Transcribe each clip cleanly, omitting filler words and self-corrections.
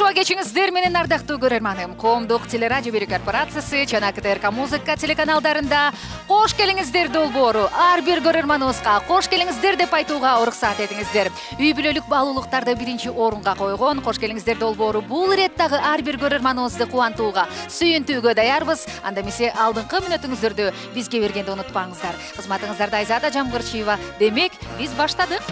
Кошуа кечиңиздер менен ардактуу көрөрманым. Коомдук телерадио берүү корпорациясы жана КТРК музыка телеканалдарында кош келиңиздер долбоору ар бир көрөрманыбызга кош келиңиздер деп айтууга уруксат этиңиздер. Үй бүлөлүк баалуулуктарды биринчи орунга койгон кош келиңиздер долбоору бул ирет дагы ар бир көрөрманыбызды кубантууга, сүйүнтүүгө даярбыз. Анда эмесе алдыңкы мүнөтүңүздөрдү бизге бергенди унутпаңыздар. Кызматыңыздарда Айзада Жамгырчиева. Демек, биз баштадык.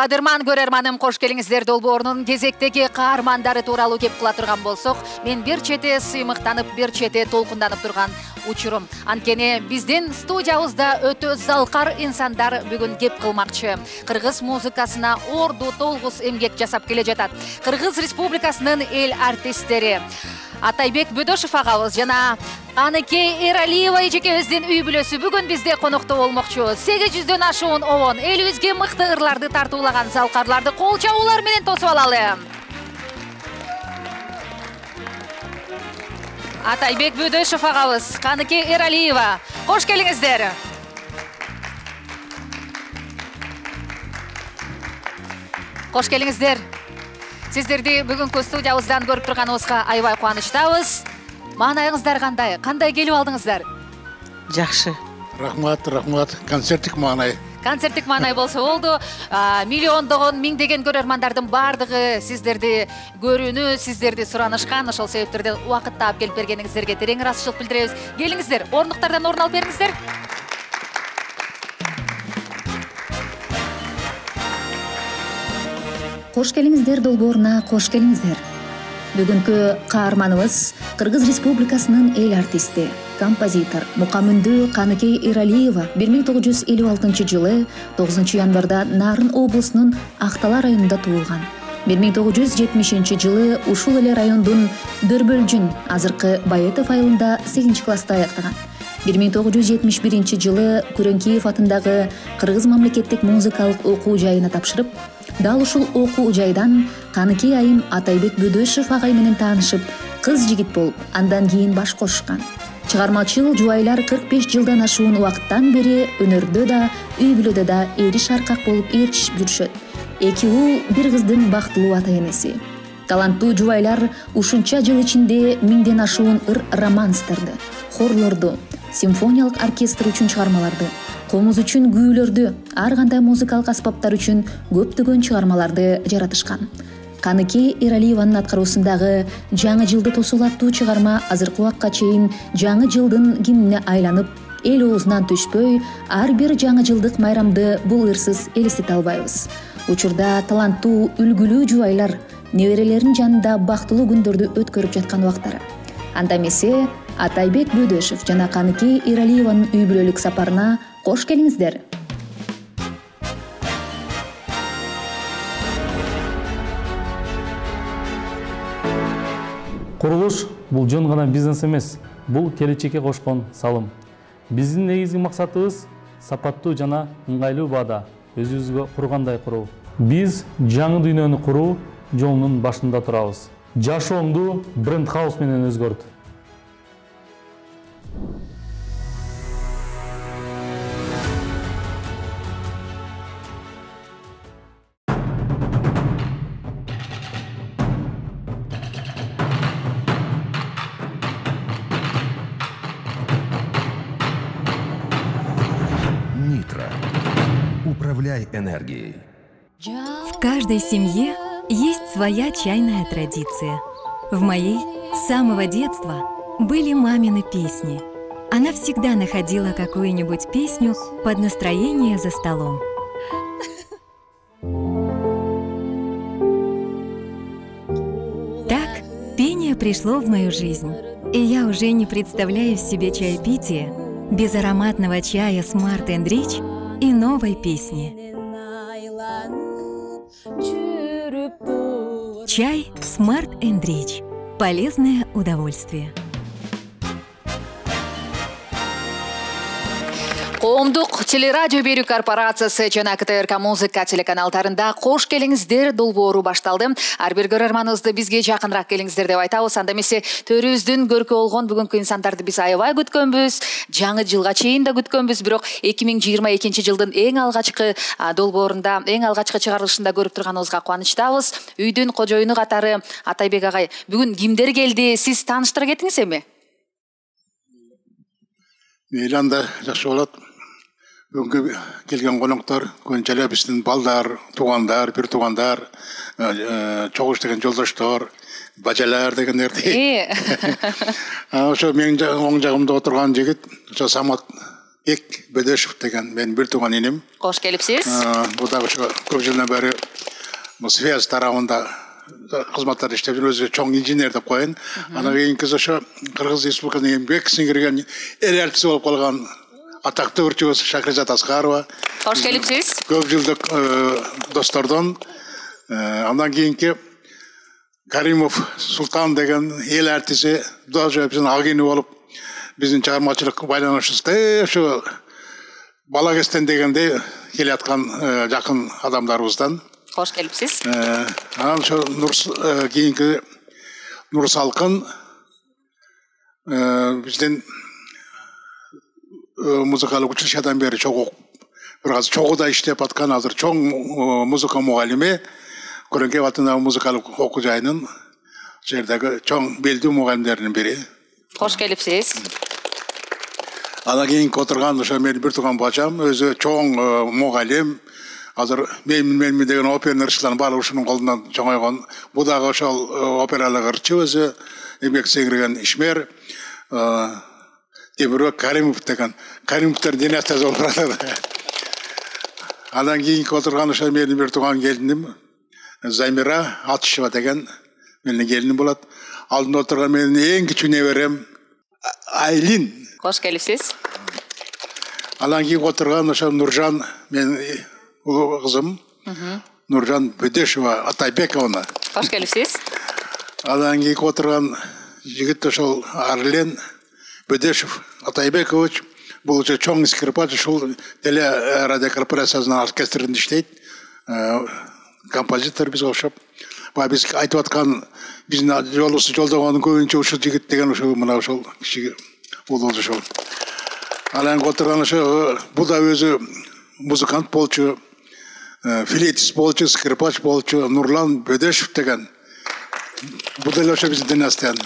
Кадырман көрөрманым, кош келиңиздер долбоорунун кезектеги каармандары тууралуу кеп кыла турган болсок, мен бир чете сыймыктанып, бир чете толкунданып турган учурум. Анткени биздин студиябызда өтө залкар инсандар бүгүн кеп кылмакчы. Кыргыз музыкасына орду толгус эмгек жасап келе жатат. Кыргыз Республикасынын эл артисттери Атайбек Бөдөшев агабыз жана Каныкей Эралиева эжекебиздин үй бүлөсү бүгүн бизде конокто болмокчу. 800дөн ашуун обон, элибизге мыкты ырларды тартуулаган залкарларды кол чабуулар менен тосуп алалы. Атайбек Бөдөшев агабыз, Каныкей Эралиева, кош келиңиздер. Кош келиңиздер. Сиздерди бүгүнкү студиябыздан көрүп турганыбызга аябай кубанычтабыз. Маанайыңыздар кандай? Кандай келип алдыңыздар? Жакшы. Рахмат. Концерттик маанай. Концерттик маанай болсо болду. Миллиондогон, миңдеген көрөрмандардын бардыгы сиздерди көрүүнү, сиздерди суранышкан. Ошол себептерден убакытта алып келип бергениңиздерге терең ыраазычылык билдиребиз. Келиңиздер, орнуктардан орун алып бериңиздер. Кош келиңиздер долбооруна кош келиңиздер. Бүгүнкү каарманыбыз Кыргыз Республикасынын эл артисти, композитор Мукамүндү Каныкей Эралиева 1956 жылы 9 январда Нарын облусунун Актала районунда туулган. 1970 жылы ушул эле райондун Дөрбөлжүн, азыркы Баетов айылында 8 класста аяктаган. 1971 жылы Күрөңкиев атындагы Кыргыз мамлекеттик музыкалык окуу жайына тапшырып, дал ушул окуу жайдан Каныкей айым Атайбек Бөдөшев агай менен таанышып, кыз жигит болуп, андан кийин баш кошушкан. Чыгармачыл жубайлар 45 жылдан ашуун убакыттан бери өнөрдө да, үй бүлөдө да эриш аркак болуп ээрчишип жүрүшөт. Эки ул, бир кыздын бактылуу ата энеси. Таланттуу жубайлар ушунча жыл ичинде миңден ашуун романстарды, хорлорду, симфониялык оркестр үчүн чыгармаларды, комуз үчүн күүлөрдү, ар кандай музыкалык аспаптар үчүн көптөгөн чыгармаларды жаратышкан. Каныкей Эралиеванын аткаруусундагы жаңы жылды тосуулаттуу чыгарма азыркы убакка чейин жаңы жылдын гимнине айланып, эл оозунан түшпөй, ар бир жаңы жылдык майрамды бул ырсыз элестете албайбыз. Учурда таланттуу, үлгүлүү жубайлар неберелеринин жанында бактылуу күндөрдү өткөрүп жаткан убактары. Анда эмесе Атайбек Бөдөшев жана Каныкей Эралиеванын үй бүлөлүк сапарына кош келиңиздер. Курулуш бул жөн гана бизнес эмес, бул келечекке кошкон салым. Биздин негизги максатыбыз сапаттуу жана ыңгайлуу баада өзүбүзгө кургандай куруу. Биз жаңы дүйнөнү куруу жолунун башында турабыз. Жашоомду бренд хаус менен өзгөрт. Управляй энергией. В каждой семье есть своя чайная традиция. В моей с самого детства были мамины песни. Она всегда находила какую-нибудь песню под настроение за столом. Так пение пришло в мою жизнь, и я уже не представляю себе чаепитие без ароматного чая Smart & Rich и новой песни. Чай Smart & Rich. Полезное удовольствие. Коомдук телерадио берүү корпорациясы жана КТРК музыка телеканалдарында кош келиңиздер долбоору башталды. Ар бир көрөрманыбызды бизге жакыныраак келиңиздер деп айтабыз. Анда эмесе төрүбүздүн көркү болгон бүгүнкү инсандарды биз аябай күткөнбүз. Жаңы жылга чейин да күткөнбүз, бирок 2022 жылдын эң алгачкы долбоорунда, эң алгачкы чыгарылышында көрүп турганыбызга кубанычтабыз. Үйдүн кожоюну катары Атайбек агай, бүгүн кимдер келди? Сиз тааныштыра кетиңиз эми? Мейланда жакшы болот. Бүгүнкү келген коноктор көбүнчө биздин балдар, туугандар, бир туугандар, чогуш деген жолдоштор, бажалар дегендерди. Ошо менин оң жагымда отурган жигит, ошо Самат Бек Бөдөшев деген менин бир тууган инем. Кош келипсиз. Бул дагы ошо көп жылдан бери связь тарабында кызматтар иштеп жүрүп, өзү чоң инженер деп коеюн. Анан кийинки ошо Кыргыз Республикасынын эмгек сиңирген эл артиси болуп калган атактуу ырчыбыз Шакризат Аскарова. Кош келипсиз. Көп жылдык достордон. Андан кийинки Каримов Султан деген эл артиси, даже биздин агини болуп, биздин чыгармачылык байланышыбызды ошо бала кезден дегенде келаткан жакын адамдарыбыздан. Кош келипсиз. Анан ошо кийинки Нур Салкын биздин музыкалык училищадан бери бир азыр чогуда иштеп аткан, азыр чоң музыка мугалими, Көрөнкөй атындагы музыкалык окуу жайынын жердеги чоң белдүү мугалимдеринин бири. Кош келипсиз. Анан кийинки отурган ошо менин бир тууган бажам, өзү чоң мугалим, азыр мен деген оперный ырчылардын баары ушунун колунан чоңойгон. Бул дагы ошол опералык ырчы, өзү эмгек сиңирген ишмер. Темирбек Каримов деген, Каримовдор династиясы болуп атат. Андан кийинки отурган ошо менин бир тууган келиним Замира Атышева деген менин келиним болот. Алдында отурган менин эң кичүү неберем Айлин. Кош келипсиз. Андан кийинки отурган ошо Нуржан, менин улуу кызым. Нуржан Бөдөшева Атайбековна. Кош келипсиз. Андан кийинки отурган жигит ошол Арлен Бөдөшев Атайбекович. Бул чоң скрипач, ушул телерадио корпорациясынын оркестринде иштейт. Композитор бизге окшоп. Биз айтып аткан биздин жолубузду жолдогонун көбүнчө ушул жигит деген ошо мына ошол киши улуу ошол. Анан отурган ошо бул да өзү музыкант болчу, флейтист болчу, скрипач болчу Нурлан Бөдөшев деген. Бул да ошо биздин династиянын.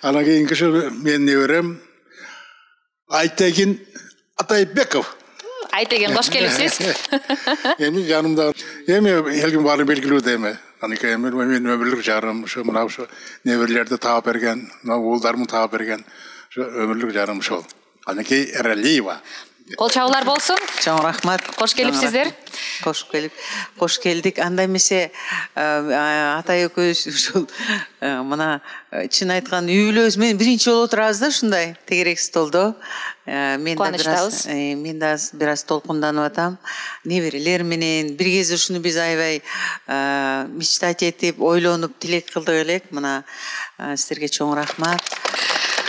Анан кийинки ошо менин неберем Айтегин Атайбеков. Айтеген, кош келипсиз. Эми жанымда эми элгин баары белгилүү да эми. Аныкы эми менин өмүрлүк жарым, ошо мына ошо неберлерди таап берген, мына уулдарымды таап берген, ошо өмүрлүк жарым ошол. Аныкы Эралиева. Кол чабуулар болсун. Чоң рахмат. Кош келипсиздер. Кош келдик. Анда эмесе Атай экөөбүз ушул мына чын айткан үй бүлөбүз менен биринчи жолу отурабыз да ушундай тегерек столдо. Мен да бир аз толкунданып атам. Неберелер менен бир кез ушуну биз аябай мечтать этип, ойлонуп, тилек кылдык элек. Мына силерге чоң рахмат.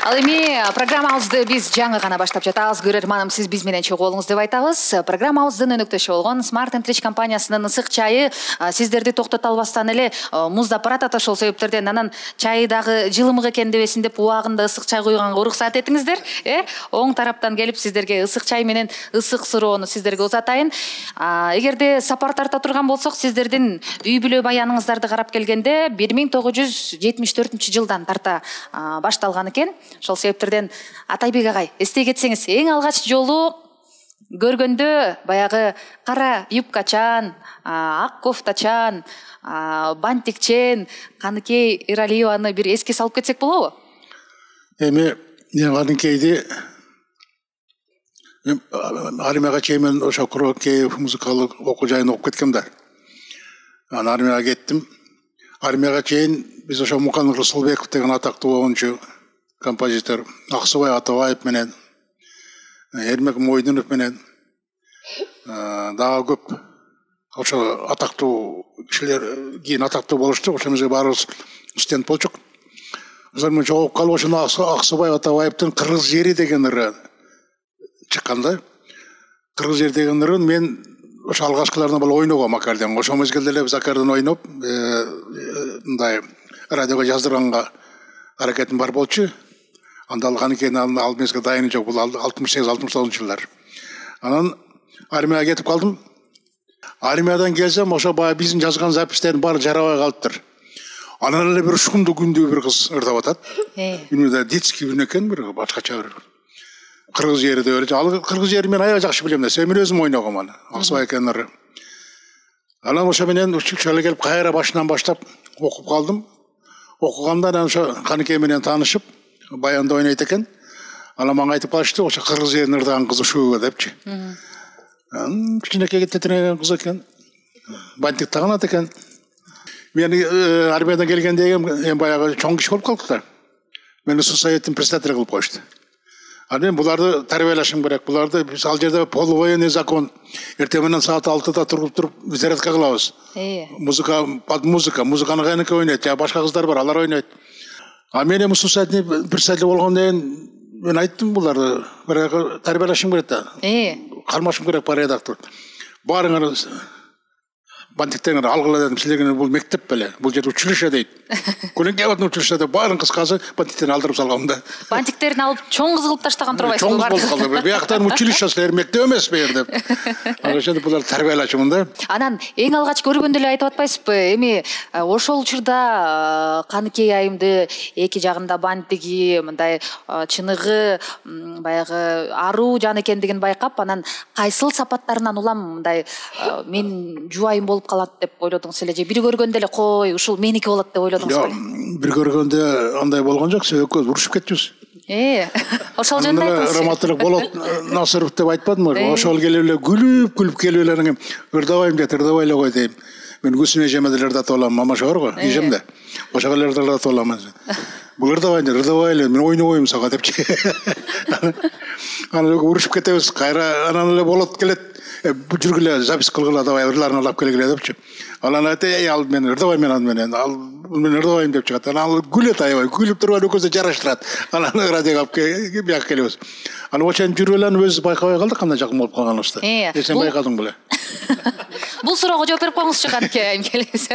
Ал эми программабызды биз жаңы гана баштап жатабыз. Көрөрманым, сиз биз менен чогуу болуңуз деп айтабыз. Программабыздын өнөктөшү болгон Smart & Rich компаниясынын ысык чайы сиздерди токтото албастан эле муздап баратат. Ошол себептерден анан чайы дагы жылымык экен дебесин деп убагында ысык чай куйганга уруксат этиңиздер. Оң тараптан келип сиздерге ысык чай менен ысык суроону сиздерге узатайын. Эгерде сапар тарта турган болсок, сиздердин үй бүлө баяныңыздарды карап келгенде 1974 жылдан тарта башталган экен. Ошол себептерден Атайбек агай, эстей кетсеңиз, эң алгач жолу көргөндө баягы кара юбкачан, ак кофтачан, бантикчен Каныкей Эралиеваны бир эске салып кетсек болобу? Эми Каныкейди армияга чейин ошо Курокеев музыкалык окуу жайын окуп кеткем да. Анан армияга кеттим. Армияга чейин биз ошо Мукан Рысылбеков деген атактуу оңчу композитор Аксубай Атабаев менен, Эрмек Мойдунов менен дагы көп ошо атактуу кишилер кийин атактуу болушту. Ошо бизге баарыбыз студент болчук. Ошол менен жогоп калып ошону Аксубай Атабаевдин Кыргыз жери деген ыры чыкканда кыргыз жердегин ырын мен ошо алгачкылардан бала ойногом аккордеон. Ошол мезгилде эле биз аккордеон ойноп, мындай радиого жаздырганга аракетим бар болчу. Анда алган экен, ал мезгилде дайыны жок, бул 68-69 жылдар. Анан армияга кетип калдым. Армиядан келсем, ошо баягы биздин жазган запистердин баары жарабай калыптыр. Анан эле бир ушкунду күндүү бир кыз ырдап атат. Именно детский бир экен, бир башкача бир кыргыз жери деп эле. Ал кыргыз жери мен аябай жакшы билем да, мен өзүм ойногом аны. Аксыбай экен ыры. Анан ошо менен училищеге келип кайра башынан баштап окуп калдым. Окуганда анан ошо Каныкей менен таанышып, баянда ойнойт экен. Анан мага айтып калышты, ошо кыргыз жерин ырдаган кыз ушул депчи. Кичинекей тетиреген кыз экен. Бантик тагынат экен. Мен армиядан келгенде эми баягы чоң киши болуп калдык да. Мени советтин председатель кылып коюшту. Анан буларды тарбиялашым керек. Буларды биз ал жерде полувоенный закон. Эртең менен саат 6-да туруп зарядка кылабыз. Музыка, под музыканы Каныкей ойнойт, я башка кыздар бар, алар ойнойт. А мен эми советтин председатель болгондон кийин мен айттым буларды баягы тарбиялашым керек да. Кармашым керек порядокты. Барыңар бандиттер алгыла дедим, силерге бул мектеп беле, бул жер училище дейт. Көлеңке батын училище деп баарын кыскасы бандиттерди алдырып салгам да. Бандиттерин алып чоң кыз кылып таштаган турбайсыз бул бар. Чоң кыз болуп калды. Бияктан училище силер мектеп эмес бер деп. Ошентип булар тарбиялачымын да. Анан эң алгач көргөндө эле айтып атпайсызбы? Эми ошол учурда Каныкей айымды эки жагында бандиги, мындай чыныгы, баягы аруу жан экендигин байкап, анан кайсыл сапаттарынан улам мындай мен жубайым болуп калат деп ойлодуңуз эле же бир көргөндө эле кой ушул меники болот деп ойлодуңуз беле? Бир көргөндө андай болгон жок, экөөбүз урушуп кеттибиз. Ошол жөнүндө айтыңыз. Раматтылык болот Насыров деп айтпадымбы? Ошол келип эле күлүп келип эле ырдабайм деп ырдабай эле кой дейм. Мен күсүн эжеме деле ырдатып алам, мамаша бар го, эжемде. Ошого эле ырдатып алам. Бул ырдабай эле, мен ойнобойм сага депчи. Анан урушуп кетебиз, кайра анан эле болот келет. Жүргүлө запись кылгыла, давай ырларын алып келгиле депчи. Анан айтты, ал мен ырдабайм менен, ал мен ырдабайм деп чыгат. Анан күлөт аябай, күлүп туруп экөөбүздү жараштырат. Анан радиого алып бияк келебиз. Анан ошентип жүрүп эле өзүбүз байкабай калдык, кандай жакын болуп калганыбызды. Сен байкадың беле? Бул суроого жооп берип коюңузчу Каныкей айым келиңиз.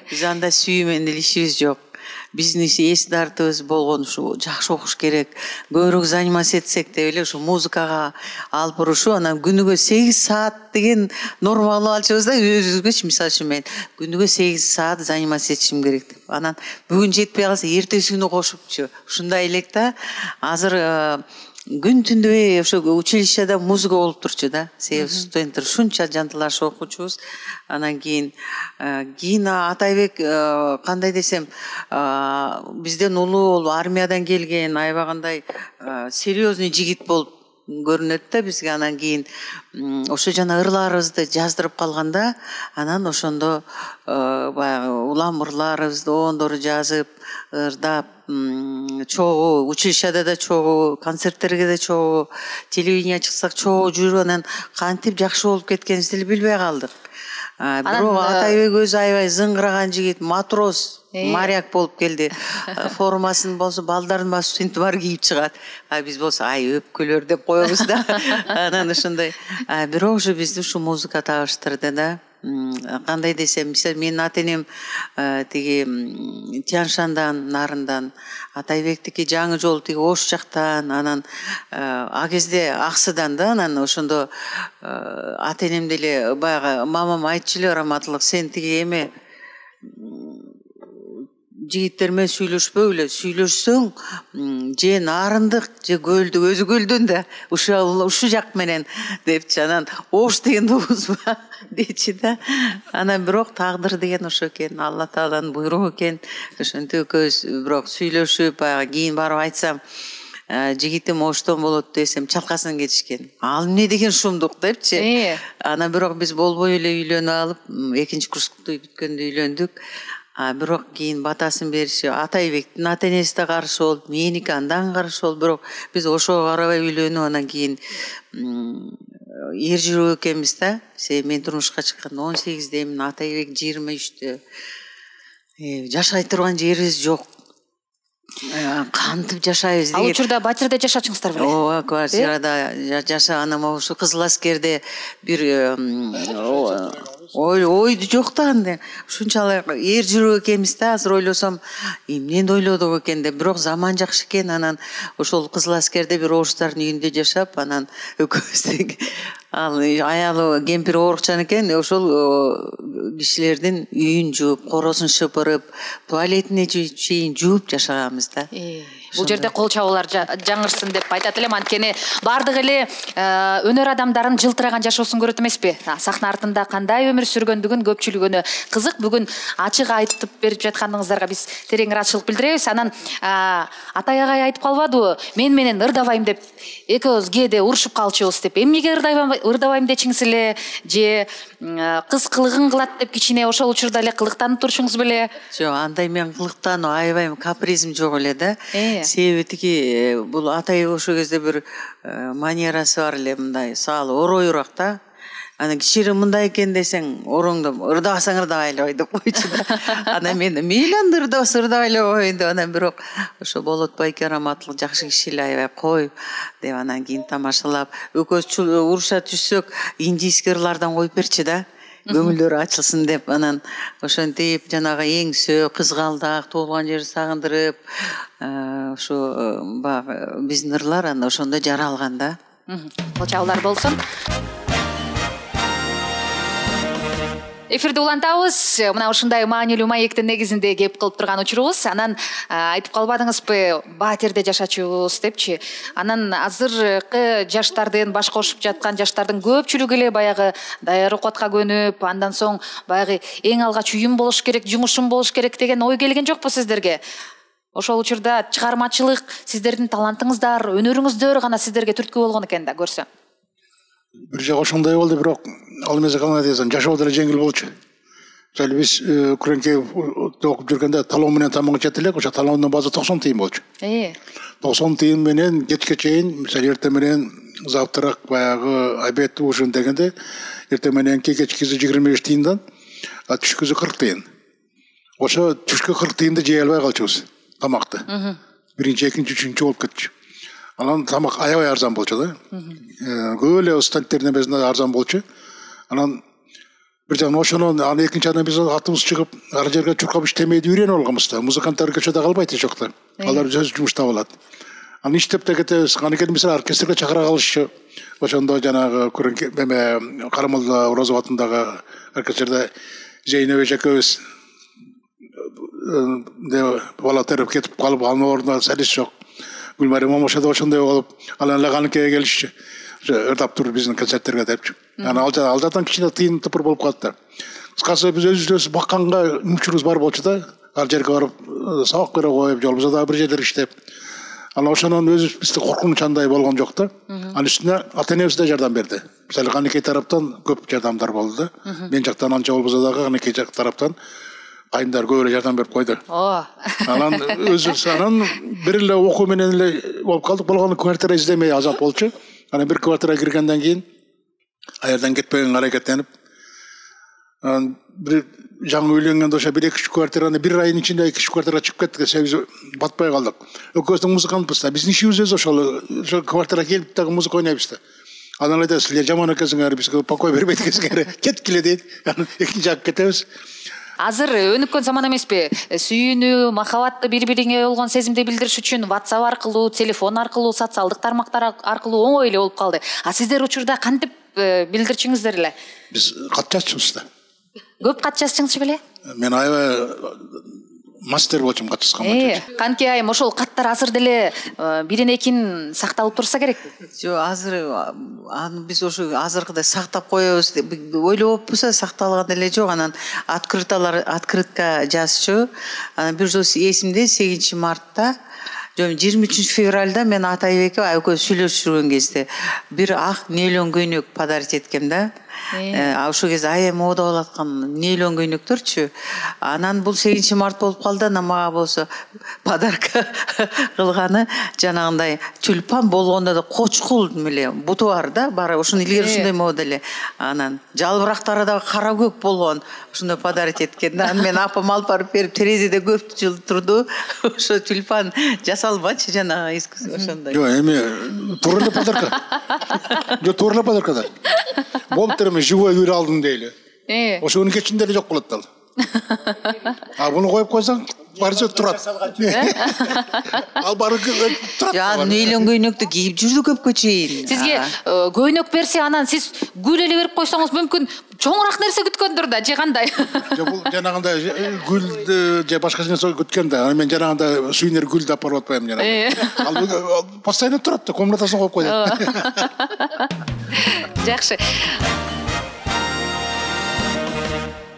Биз анда сүйүү менен деле ишибиз жок. Биздин эс дартыбыз болгон ушу жакшы окуш керек, көбүрөөк заниматься этсек деп эле ушу музыкага алып бурушу, анан күнүгө 8 саат деген норма кылып алчубыз да, өзүбүзгөчү. Мисалы үчүн мен күнүгө 8 саат заниматься этишим керек деп. Анан бүгүн жетпей калса эртеси күнү кошупчу. Ушундай элек да. Азыр күн түндөй ошо училищеде музыка болуп турчу да. Себеби студенттер ушунча жантылашып окучубуз. Анан кийин Атайбек кандай десем, бизден улуу армиядан келген, аябагандай серьезный жигит болуп көрүнөт да бизге. Анан кийин ошо жана ырларыбызды жаздырып калганда, анан ошондо баягы улам ырларыбызды ондору жазып, ырдап, чогуу училищеде да чогуу, концерттерге да чогуу, телевидение чыксак чогуу жүрүп, анан кантип жакшы болуп кеткенибизди деле билбей калдык. Бирок Атайбек өзү аябай зыңгыраган жигит, матрос, моряк болуп келди. Формасын болсо балдардын баары студент бар кийип чыгат. Биз болсо өпкөлөр деп коебуз да. Анан ошондой. Бирок ушу бизди ушу музыка табыштырды да. Кандай десем, мисалы менин ата-энем тиги Тяншандан, Нарындан, Атайбектики Жаңы жол тиги Ош жактан, анан а кезде Аксыдан да, анан ошондо ата-энем деле баягы мамам айтчу эле, Раматылык, сен тиги эме жигиттер менен сүйлөшпөгүлө, сүйлөшсөң же Нарындык, же Көлдүк, өзү Көлдөн да, ушу жак менен депчи. Анан Ош деген угузба дейчи да. Анан бирок тагдыр деген ошо экен, Алла Тааланын буйругу экен. Ошентип экөөбүз бирок сүйлөшүп, баягы кийин барып айтсам, жигитим Оштон болот десем, чалкасынан кетишкен. Ал эмне деген шумдук депчи. Анан бирок биз болбой эле үйлөнүп алып, экинчи курстук бүткөндө үйлөндүк. Бирок кийин батасын бериши, Атайбектин ата-энеси да каршы болуп, меники андан каршы болуп, бирок биз ошого карабай үйлөнүп, анан кийин эр жүрөк экенбиз да. Мен турмушка чыкканда 18-демин, Атайбек 23-тө. Жашай турган жерибиз жок. кантип жашайбыз Ал деген. учурда батирде жашачыңыздар беле? Ооба, квартирада жашаганым ушу Кызыл Аскерде бир ойду жок да анда. Ушунчалык эр жүрөк экенбиз да, азыр ойлосом, эмнени ойлодук экен деп, бирок заман жакшы экен. Анан ошол Кызыл Аскерде бир орустардын үйүндө жашап, анан экөөбүз ал аялы кемпир оорукчан экен, ошол кишилердин үйүн жууп, коросун шыпырып, туалетине чейин жууп жашаганбыз да. Бул жерде кол чабуулар жаңырсын деп айтат элем, анткени бардык эле өнөр адамдарын жылтыраган жашоосун көрөт эмеспи? Сахна артында кандай өмүр сүргөндүгүн көпчүлүгүнө кызык. Бүгүн ачык айтып берип жатканыңыздарга биз терең ыраазычылык билдиребиз. Анан Атай агай айтып калбадыбы? Мен менен ырдабайм деп экөөбүз кээде урушуп калчубуз деп. Эмнеге ырдабайм дечиңиз эле, же кыз кылыгын кылат деп кичине ошол учурда эле кылыктанып турушуңуз беле? Жок, андай мен кылыктанып аябайм, капризим жок эле да. Себеби тиги бул Атай ошол кезде бир манерасы бар эле, мындай саалы оройураак да. Ана кичире мындай экен десең, ороңду ырдабасаң ырдабайлы деп койчу да. Анан мен мейли анда ырдабайлы коеюн деп, анан бирок ошо Болот байке раматтылык жакшы киши эле, аябай кой деп анан кийин тамашалап, экөөбүз уруша түшсөк, индийский ырлардан коюп берчи да. Көңүлдөрү ачылсын деп, анан ошентип жанагы эңсө, кызгалдак, туулган жерди сагындырып, ошо баягы биздин ырлар анда ошондо жаралган да. Кол чабуулар болсун. Эфирди улантабыз. Мына ушундай маанилүү маектин негизинде кеп кылып турган учурубуз. Анан айтып калбадыңызбы, батирде жашачубуз депчи. Анан азыркы жаштардын, баш кошуп жаткан жаштардын көпчүлүгү эле баягы даяр окуатка көнүп, андан соң баягы эң алгач үйүм болуш керек, жумушум болуш керек деген ой келген жокпу сиздерге? Ошол учурда чыгармачылык, сиздердин талантыңыздар, өнөрүңүздөр гана сиздерге түрткү болгон экен да көрсөм. Бир жак ошондой болду, бирок ал эмесе калган десем, жашоо деле жеңил болчу. Жали биз Күреңке окуп жүргөндө талон менен тамак жеп элек, ошо талондун баасы 90 тыйын болчу. 90 тыйын менен кечке чейин, мисалы эртең менен завтрак, баягы обед, ужин дегенде, эртең менен кечкиси 25 тыйындан, а түшкүсү 40 тыйын. Ошо түшкү 40 тыйынды жей албай калчубуз тамакты. Биринчи, экинчи, үчүнчү болуп кетчү. Анан тамак аябай арзан болчу да. Көп эле студенттердин эмесинде арзан болчу. Анан бир жагынан ошону анан экинчи жагынан биз атыбыз чыгып, ар жерге чуркап иштемейди үйрөнүп алганбыз да. Музыканттар көчөдө калбайт эчокта. Алар өз жумушта болот. Анан иштеп да кетебиз. Анан мисалы оркестрге чакыра калышчу. Ошондо жанагы Күреңке эме Карамолда Орозов атындагы оркестрде Зейнеп экөөбүз бала терип кетип калып, анын ордуна солист жок. Гүлмария Момошева ошондой болуп, анан Лаганыкеге келишчү. Ырдап туруп биздин концерттерге депчи. Анан ал жактан кичине тыйын тыпыр болуп калат да. Кыскасы биз өзүбүз бакканга мүмкүнчүлүгүбүз бар болчу да. Ал жерге барып сабак бере коюп, жолубузда да бир жерлер иштеп. Анан ошонун өзүбүз бизде коркунуч андай болгон жок да. Анын үстүнө ата-энебиз да жардам берди. Мисалы Каныкей тараптан көп жардамдар болду да. Мен жактан анча болбосо дагы Каныкей тараптан айындар көп эле жардам берип койду. Анан өзүбүз анан бир эле окуу менен эле болуп калдык. Болгону квартира издемей азап болчу. Анан бир квартирага киргенден кийин аярдан кетпегенге аракеттенип, анан бир жаңы үйлөнгөндө ошо 1-2 квартираны бир айдын ичинде 2 квартирага чыгып кеттик. Себеби биз батпай калдык. Экөөбүздүн музыкантпыз да. Биздин ишибиз өзү ошол квартирага келип дагы музыка ойнойбуз да. Анан айтабыз, силер жаман экенсиңер, бизге покой бербейт экенсиңер. Кеткиле дейт. Анан экинчи жакка кетебиз. Азыр өнүккөн заман эмеспи? Сүйүүнү, махабатты, бири-бириңе болгон сезимди билдириш үчүн WhatsApp аркылуу, телефон аркылуу, социалдык тармактар аркылуу оңой эле болуп калды. А сиздер учурда кантип билдирчиңиздер эле? Биз кат жазчубуз да. Көп кат жазчыңыз беле? Мен аябай мастер болчум кат жазганга. Канке айым, ошол каттар азыр деле бирин экин сакталып турса керек. Жок, азыр биз ошо азыркыдай сактап коебуз деп ойлоппуз, сакталган эле жок. Анан открытка жазчу. Анан бир жолу эсимде 8 мартта, 23 февралда мен Атайбекке экөөбүз сүйлөшүп жүргөн кезде бир ак нейлон көйнөк подарить эткем да. ошол кезде аябай мода болуп аткан нейлон көйнөктөрчү. Анан бул 8 март болуп калды, мага болсо подарка кылганы жанагындай тюльпан болгондо да кочкул эле буту бар да, бары ушуну илгери ушундай мода эле. Анан жалбырактары да кара көк болгон, ушундай подарок эткен да. Мен апам алып барып берип терезеде көп жыл турду. Ошо тюльпан жасалбачы жанагы ошондой. Жок, эми туура эле подарка. Жок, туура эле подарка да. Болуптур эми живой гүл алдым дейли. Ошонун кечинде эле жок болот да. А буну коюп койсоң, барча турат. Ал бары турат. Я нейлон көйнөктү кийип жүрдү көпкө чейин. Сизге көйнөк берсе, анан сиз гүл эле берип койсоңуз мүмкүн чоңураак нерсе күткөндүр да, же кандай? Жок, бул жанагындай гүлдү же башка нерсе күткөн да. Мен жанагындай сүйнөр гүлдү алып барып атпайм жанагы. Ал постоянно турат да, комнатасына коюп коет. Жакшы.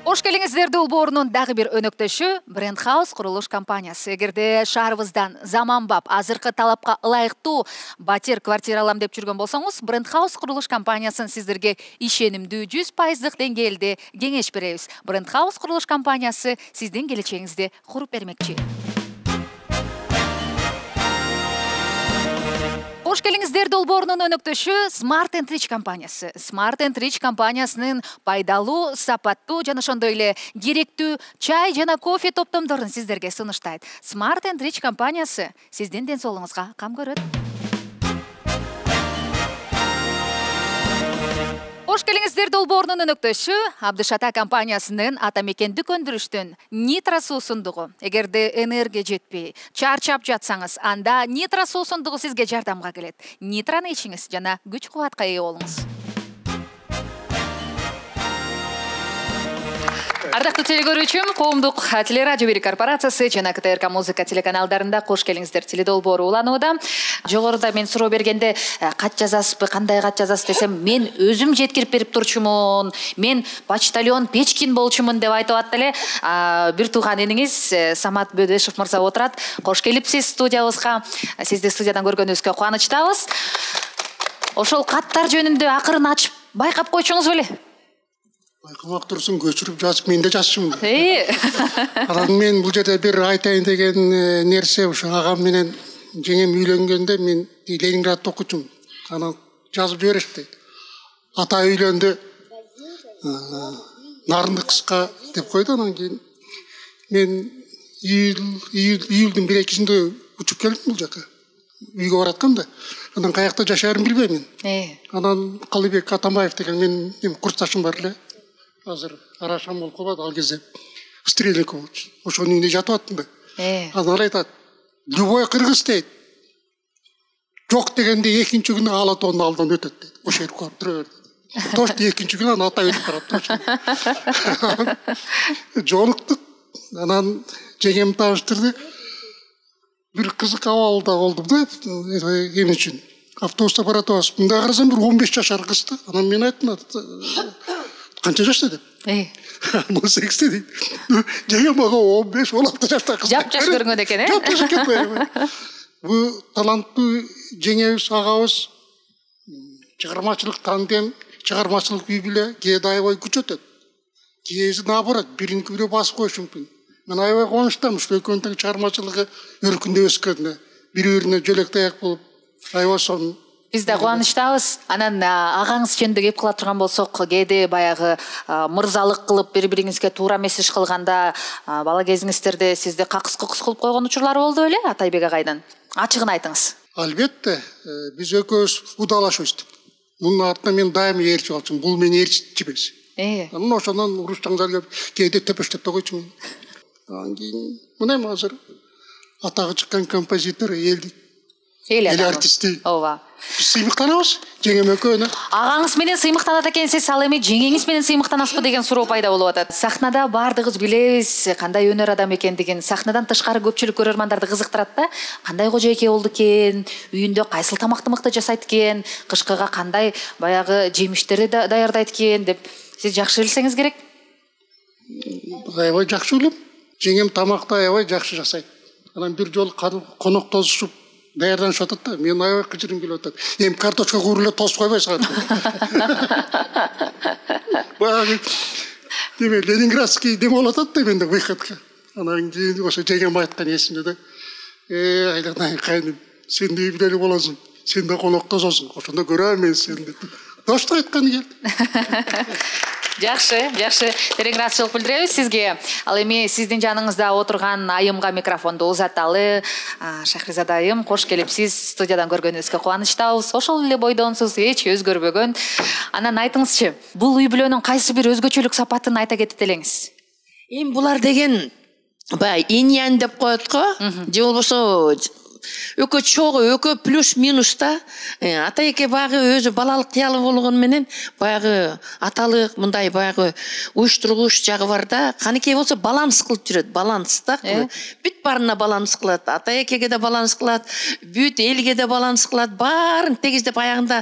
Кош келиңиздер долбоорунун дагы бир өнөктөшү Брендхаус курулуш компаниясы. Эгерде шаарыбыздан заманбап, азыркы талапка ылайыктуу батир квартира алам деп жүргөн болсоңуз, Брендхаус курулуш компаниясын сиздерге ишенимдүү 100% деңгээлде кеңеш беребиз. Брендхаус курулуш компаниясы сиздин келечегиңизди куруп бермекчи. Кош келиңиздер долбоорунун өнөктөшү Smart & Rich компаниясы. Smart & Rich компаниясынын пайдалуу, сапаттуу жана ошондой эле керектүү чай жана кофе топтомдорун сиздерге сунуштайт. Smart & Rich компаниясы сиздин ден соолугуңузга кам көрөт. Кош келиңиздер долбоорунун өнөктөшү Абдышата компаниясынын ата мекен дүкөндүрүштүн Нитро суусундугу. Эгерде энергия жетпей, чарчап жатсаңыз, анда Нитро суусундугу сизге жардамга келет. Нитрону ичиңиз жана күч кубатка ээ болуңуз. Ардактуу телекөрүүчүм, коомдук телерадио бир корпорациясы жана КТРК музыка телеканалдарында кош келиңиздер теледолбоору уланууда. Жогоруда мен суроо бергенде кат жазасызбы, кандай кат жазасыз десем, мен өзүм жеткирип берип турчумун, мен почтальон Печкин болчумун деп айтып атты эле. Бир тууган иниңиз Самат Бөдөшев мырза отурат. Кош келипсиз студиябызга. Сизди студиядан көргөнүбүзгө кубанычтабыз. Ошол каттар жөнүндө акырын ачып байкап койчуңуз беле? Байкамак турсун, көчүрүп жазып мен да жазчумун. Анан мен бул жерде бир айтайын деген нерсе, ошо агам менен жеңем үйлөнгөндө мен Ленинградта окучумун. Анан жазып жиберишти. Ата үйлөндү, нарынды кыска деп койду. Анан кийин мен июлдун 1-2-синде учуп келдим бул жака. Үйгө бараткам да. Анан каякта жашаарымды билбейм мен. Анан Калыбек Атамбаев деген менин курсташым бар эле. Азыр арашам болуп калбады, ал кезде Стрельников болчу. Ошонун үйүндө жатып аттым да. Анан айтат, любой кыргыз дейт. Жок дегенде экинчи күнү Алатоонун алдынан өтөт дейт. Ошо жерге коюп тура берди. Точно экинчи күнү аны ата өлүп барат турчу. Жолуктук. Анан жеңем тааныштырды. Бир кызык абалда болдум да, эмне үчүн. Автобуста баратабыз. Мында карасам бир 15 жашар кыз да. Анан мен айттым, канча жашта деп. 18 дейт. Жеңем мага 15-16 жашта кыз. Жап жаш көрүнгөн экен, Жап жаш экен. Бул таланттуу жеңебиз, агабыз чыгармачылык тандем, чыгармачылык үй биле кээде аябай күч өтөт. Кээде наоборот, биринки бирөө басып коюшу мүмкүн. Мен аябай кубанычтамын, ушу экөөнүн чыгармачылыгы өркүндөп өскөнүнө, бири-бирине жөлөк таяк болуп, аябай сонун. Биз да кубанычтабыз. Анан агаңыз жөнүндө кеп кыла турган болсок, кээде баягы мырзалык кылып бири-бириңизге туура эмес иш кылганда, бала кезиңиздерде сизди какыс-кукус кылып койгон учурлар болду беле Атайбек агайдан? Ачыгын айтыңыз. Албетте, биз экөөбүз удалаш өстүк. Мунун артынан мен дайыма ээрчип алчумун. Бул мени ээрчитчү эмес. Анан ошондон уруш жаңжалып кээде төпөштөп да койчумун. Анан кийин мына азыр атагы чыккан композитор, эл артисти. Ооба. Сыймыктанабыз, жеңем экөөнө. Агаңыз менен сыймыктанат экенсиз, ал эми жеңеңиз менен сыймыктанасызбы деген суроо пайда болуп атат. Сахнада бардыгыбыз билебиз кандай өнөр адам экендигин. Сахнадан тышкары көпчүлүк көрөрмандарды кызыктырат да. Кандай кожо эке болду экен, үйүндө кайсыл тамакты мыкты жасайт экен, кышкыга кандай баягы жемиштерди даярдайт экен деп сиз жакшы билсеңиз керек. Аябай жакшы билем. Жеңем тамакты аябай жакшы жасайт. Анан бир жолу конок тосушуп даярданышып атат да, мен аябай кыжырым келип атат. Эми карточка кууруп эле тосуп койбойсуң. баягы деме Ленинградский дем болуп атат да менде выходка. Анан кийин ошо жеңем айткан эсимде да. Айлыктай кайным, сен де билели болосуң. Сен де конокдососуң. Ошондо көрөм мен сени деп. Дошто айтканы келди. Жакшы. Терең ыраазычылык билдиребиз сизге. Ал эми сиздин жаныңызда отурган айымга микрофонду узаталы. Шахризада айым, кош келипсиз. Студиядан көргөнүбүзгө кубанычтабыз. Ошол эле бойдонсуз, эч өзгөрбөгөн. Анан айтыңызчы, бул үй бүлөнүн кайсы бир өзгөчөлүк сапатын айта кетет элеңиз? Эми булар деген баягы иньян деп коет го. Же болбосо өкө чогуу, өкө плюс минус да. Ата-эке баягы өзү балалык кыялы болгон менен баягы аталык мындай баягы уюштургуч жагы бар да. Канекей болсо баланс кылып жүрөт, баланс да. Бүт барына баланс кылат, ата-экеге да баланс кылат, бүт элге да баланс кылат, баарын тегиздеп аягында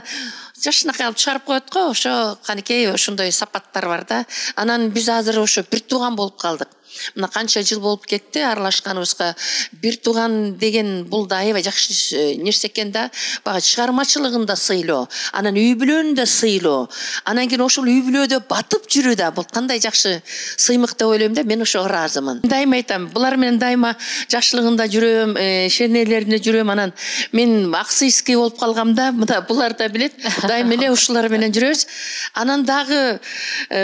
жашынакай алып чыгарып коет го. Ошо канекей ошондой сапаттар бар да. Анан биз азыр ошо бир тууган болуп калдык. Мына канча жыл болуп кетти аралашканыбызга. Бир тууган деген бул да аябай жакшы нерсе экен да. Баягы чыгармачылыгын да сыйлоо, анан үй бүлөнү да сыйлоо. Анан кийин ошол үй бүлөдө батып жүрүү да бул кандай жакшы сыймык деп ойлойм да. Мен ошого ыраазымын. Дайыма айтам, булар менен дайыма жакшылыгында жүрөм, шенелерине жүрөм. Анан мен аксыйский болуп калгам да. Мына булар да билет. Дайыма эле ушулар менен жүрөбүз. Анан дагы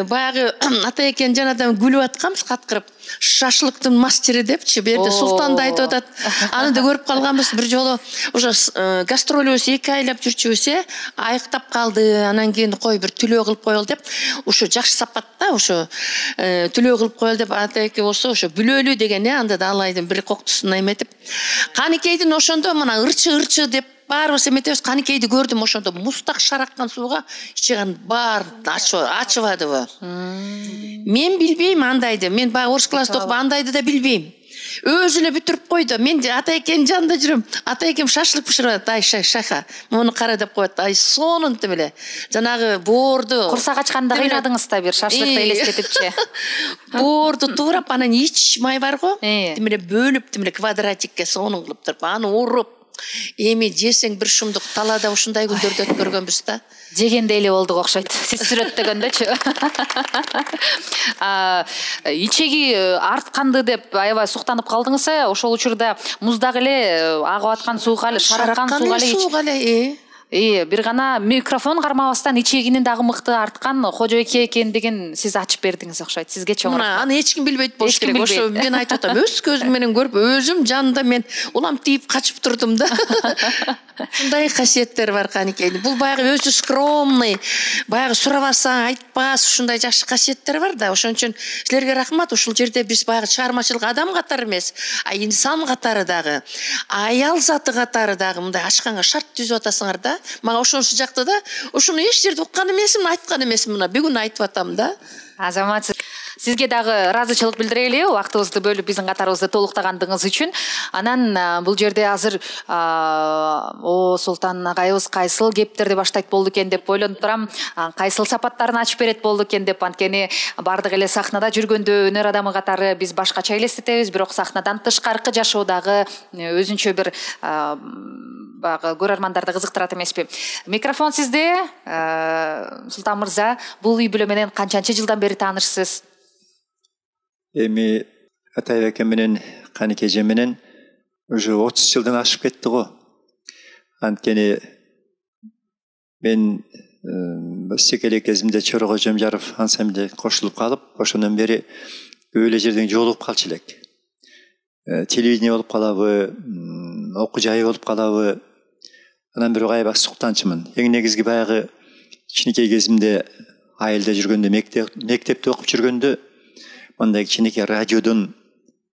баягы ата-экени жанадан күлүп атканбыз каткырып. Шашлыктын мастери депчи, берде Султанды айтып атат. Аны да көрүп калганбыз бир жолу. Уже гастролубуз 2 айлап жүрчүбүз, айыктап калды. Анан кийин кой бир түлөө кылып коелу деп, ошо жакшы сапат да, ошо түлөө кылып коелу деп ата-эке болсо ошо бүлөлүү деген, анда да алайдын бир коктусун эметип. Канекейдин ошондо мына ырчы деп баарыбыз эметебиз. Канекейди көрдүм ошондо мустак шараккан сууга ичеген баар ачыбадыбы. Мен билбейм андайды. Мен баягы орыс класста окуп андайды да билбейм. Өзү эле бүтүрүп койду. Мен ата-экенин жанында жүрөм. Ата-экем шашлык бышырып атат. Ай шайха, муну кара деп коет. Ай сонунтуп эле. Жанагы боорду курсак ачканда кыйнадыңыз да бир шашлыкты элестетипчи. Боорду туурап анан ич май бар го. Тимеле бөлүп, тимеле квадратикке сонун кылып туруп, аны уруп эми жесең бир шумдук талаада ушундай күндөрдү өткөргөнбүз да. Жегенде эле болдук окшойт. Сиз сүрөттөгөндөчү. Ичеги артканды деп аябай суктанып калдыңыз, ошол учурда муздак эле агып аткан сууга эле, шараккан сууга эле. Бир гана микрофон кармабастан ичегинин дагы мыкты арткан Кожоэке экендигин сиз ачып бердиңиз окшойт. Сизге чоң рахмат. Аны эч ким билбейт болуш керек. Ошо мен айтып атам, өз көзүм менен көрүп, өзүм жанында мен улам тийип качып турдум да. Ушундай касиеттер бар Канекейдин. Бул баягы өзү скромный, баягы сурабасаң айтпас, ушундай жакшы касиеттер бар да. Ошон үчүн силерге рахмат. Ушул жерде биз баягы чыгармачылык адам катары эмес, инсан катары дагы, аял заты катары дагы мындай ачканга шарт түзүп атасыңар да. Мага ошонусу жакты да. Ошону эч жерде уккан эмесмин, айткан эмесмин. Мына бүгүн айтып атам да. Азамат, сизге дагы ыраазычылык билдирели, убактыбызды бөлүп биздин катарыбызды толуктагандыгыңыз үчүн. Анан бул жерде азыр Султан агайыбыз кайсыл кептерди баштайт болду экен деп ойлонуп турам. Кайсыл сапаттарын ачып берет болду экен деп, анткени бардык эле сахнада жүргөндө өнөр адамы катары биз башкача элестетебиз, бирок сахнадан тышкаркы жашоо дагы өзүнчө бир баягы көрөрмандарды кызыктырат эмеспи? Микрофон сизде, Султан мырза. Бул үй бүлө менен канчанчы жылдан бери таанышсыз? Эми ата-эке менен Канекеже менен уже 30 жылдан ашып кетти го. Анткени мен секелек кезимде Чорого Жомжаров ансамблде кошулуп калып, ошондон бери өлө жерден жолугуп калчу элек. Телевидение болуп калабы, окуу жай болуп калабы. Анан бирок аябай суктанчымын. Эң негизги баягы кичинекей кезимде айылда жүргөндө, мектепте окуп жүргөндө мындай кичинекей радиодон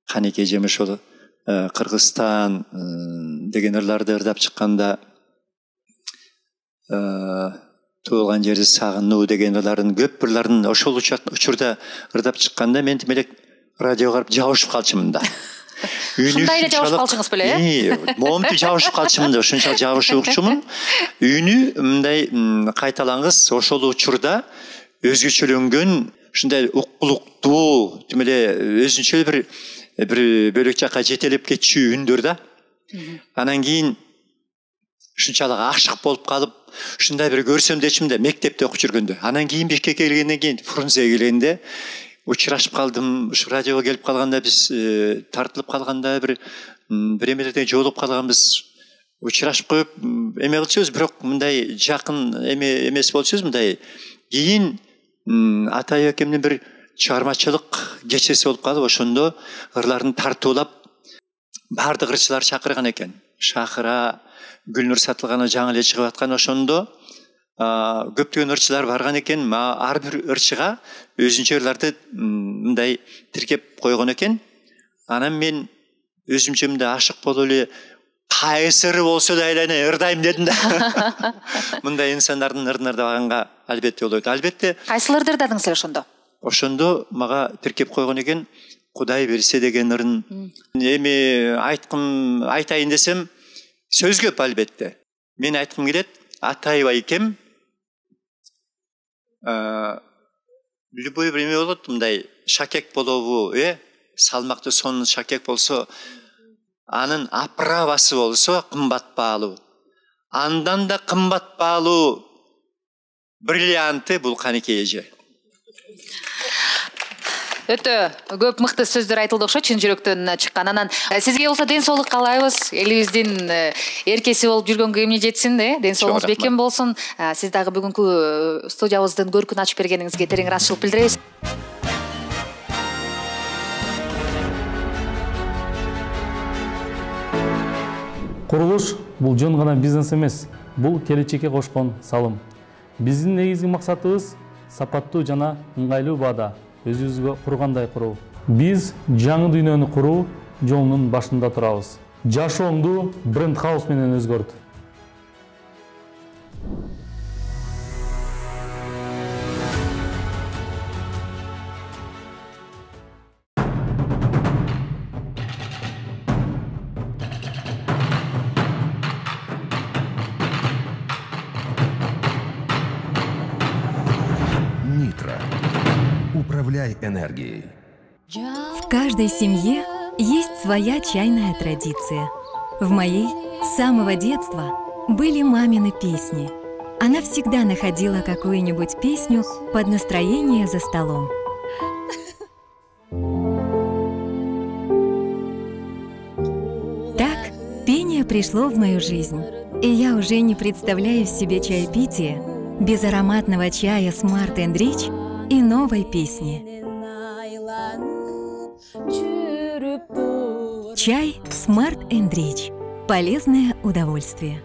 Канекеже ошол Кыргызстан деген ырларды ырдап чыкканда туулган жерди сагынуу деген ырларын, көп ырларын ошол учурда ырдап чыкканда мен тимелек радиого карап жабышып калчумун да. Ушундай эле жабышып калчыңыз беле, момунтип жабышып калчумун да, ушунчалык жабышып укчумун. Үнү мындай кайталангыс ошол учурда өзгөчөлөнгөн, ушундай уккулуктуу, тимеле өзүнчө бир бөлөк жакка жетелеп кетчү үндөр да. Анан кийин ушунчалык ашык болуп калып, ушундай бир көрсөм дечимде мектепте окуп жүргөндө. Анан кийин Бишкекке келгенден кийин, Фрунзеге келгенде учурашып калдым. Ушу радиого келип калганда биз тартылып калганда бир эмелерде жолугуп калганбыз. Учурашып коюп эме кылчубуз, бирок мындай жакын эме эмес болчубуз. Мындай кийин Атай экемдин бир чыгармачылык кечеси болуп калып, ошондо ырларын тартуулап баардык ырчылар чакырган экен. Шакыра, Гүлнур Сатылганова жаңы эле чыгып аткан, ошондо көптөгөн ырчылар барган экен. Ар бир ырчыга өзүнчө ырларды мындай тиркеп койгон экен. Анан мен өзүмчө мындай ашык болуп эле кайсы ыры болсо да айлана ырдайм дедим да. Мындай инсандардын ырын ырдабаганга албетте болот. Албетте. Кайсыларды ырдадыңыз ошондо? Ошондо мага тиркеп койгон экен. Кудай берсе деген ырын. Эми айтайын десем сөз көп албетте. Мен айткым келет, Атаева экем любой время болот, мындай шакек болобу, салмактуу сонун шакек болсо, анын оправасы болсо кымбат баалуу. Андан да кымбат баалуу бриллианты бул Каныкей эже. Өтө көп мыкты сөздөр айтылды окшойт, чын жүрөктөн чыккан. Анан сизге болсо ден соолук каалайбыз. Элибиздин эркеси болуп жүргөнгө эмне жетсин, ден соолугуңуз бекем болсун. Сиз дагы бүгүнкү студиябыздын көркүн ачып бергениңизге терең ыраазычылык билдиребиз. Курулуш бул жөн гана бизнес эмес, бул келечекке кошкон салым. Биздин негизги максатыбыз сапаттуу жана ыңгайлуу баада өзүбүзгө кургандай куруу. Биз жаңы дүйнөнү куруу жолунун башында турабыз. Жашоомду бренд хаус менен өзгөрт. Управляй энергией. В каждой семье есть своя чайная традиция. В моей с самого детства были мамины песни. Она всегда находила какую-нибудь песню под настроение за столом. Так пение пришло в мою жизнь, и я уже не представляю себе чаепитие без ароматного чая Smart & Rich и новой песни. Чай Smart & Rich. Полезное удовольствие.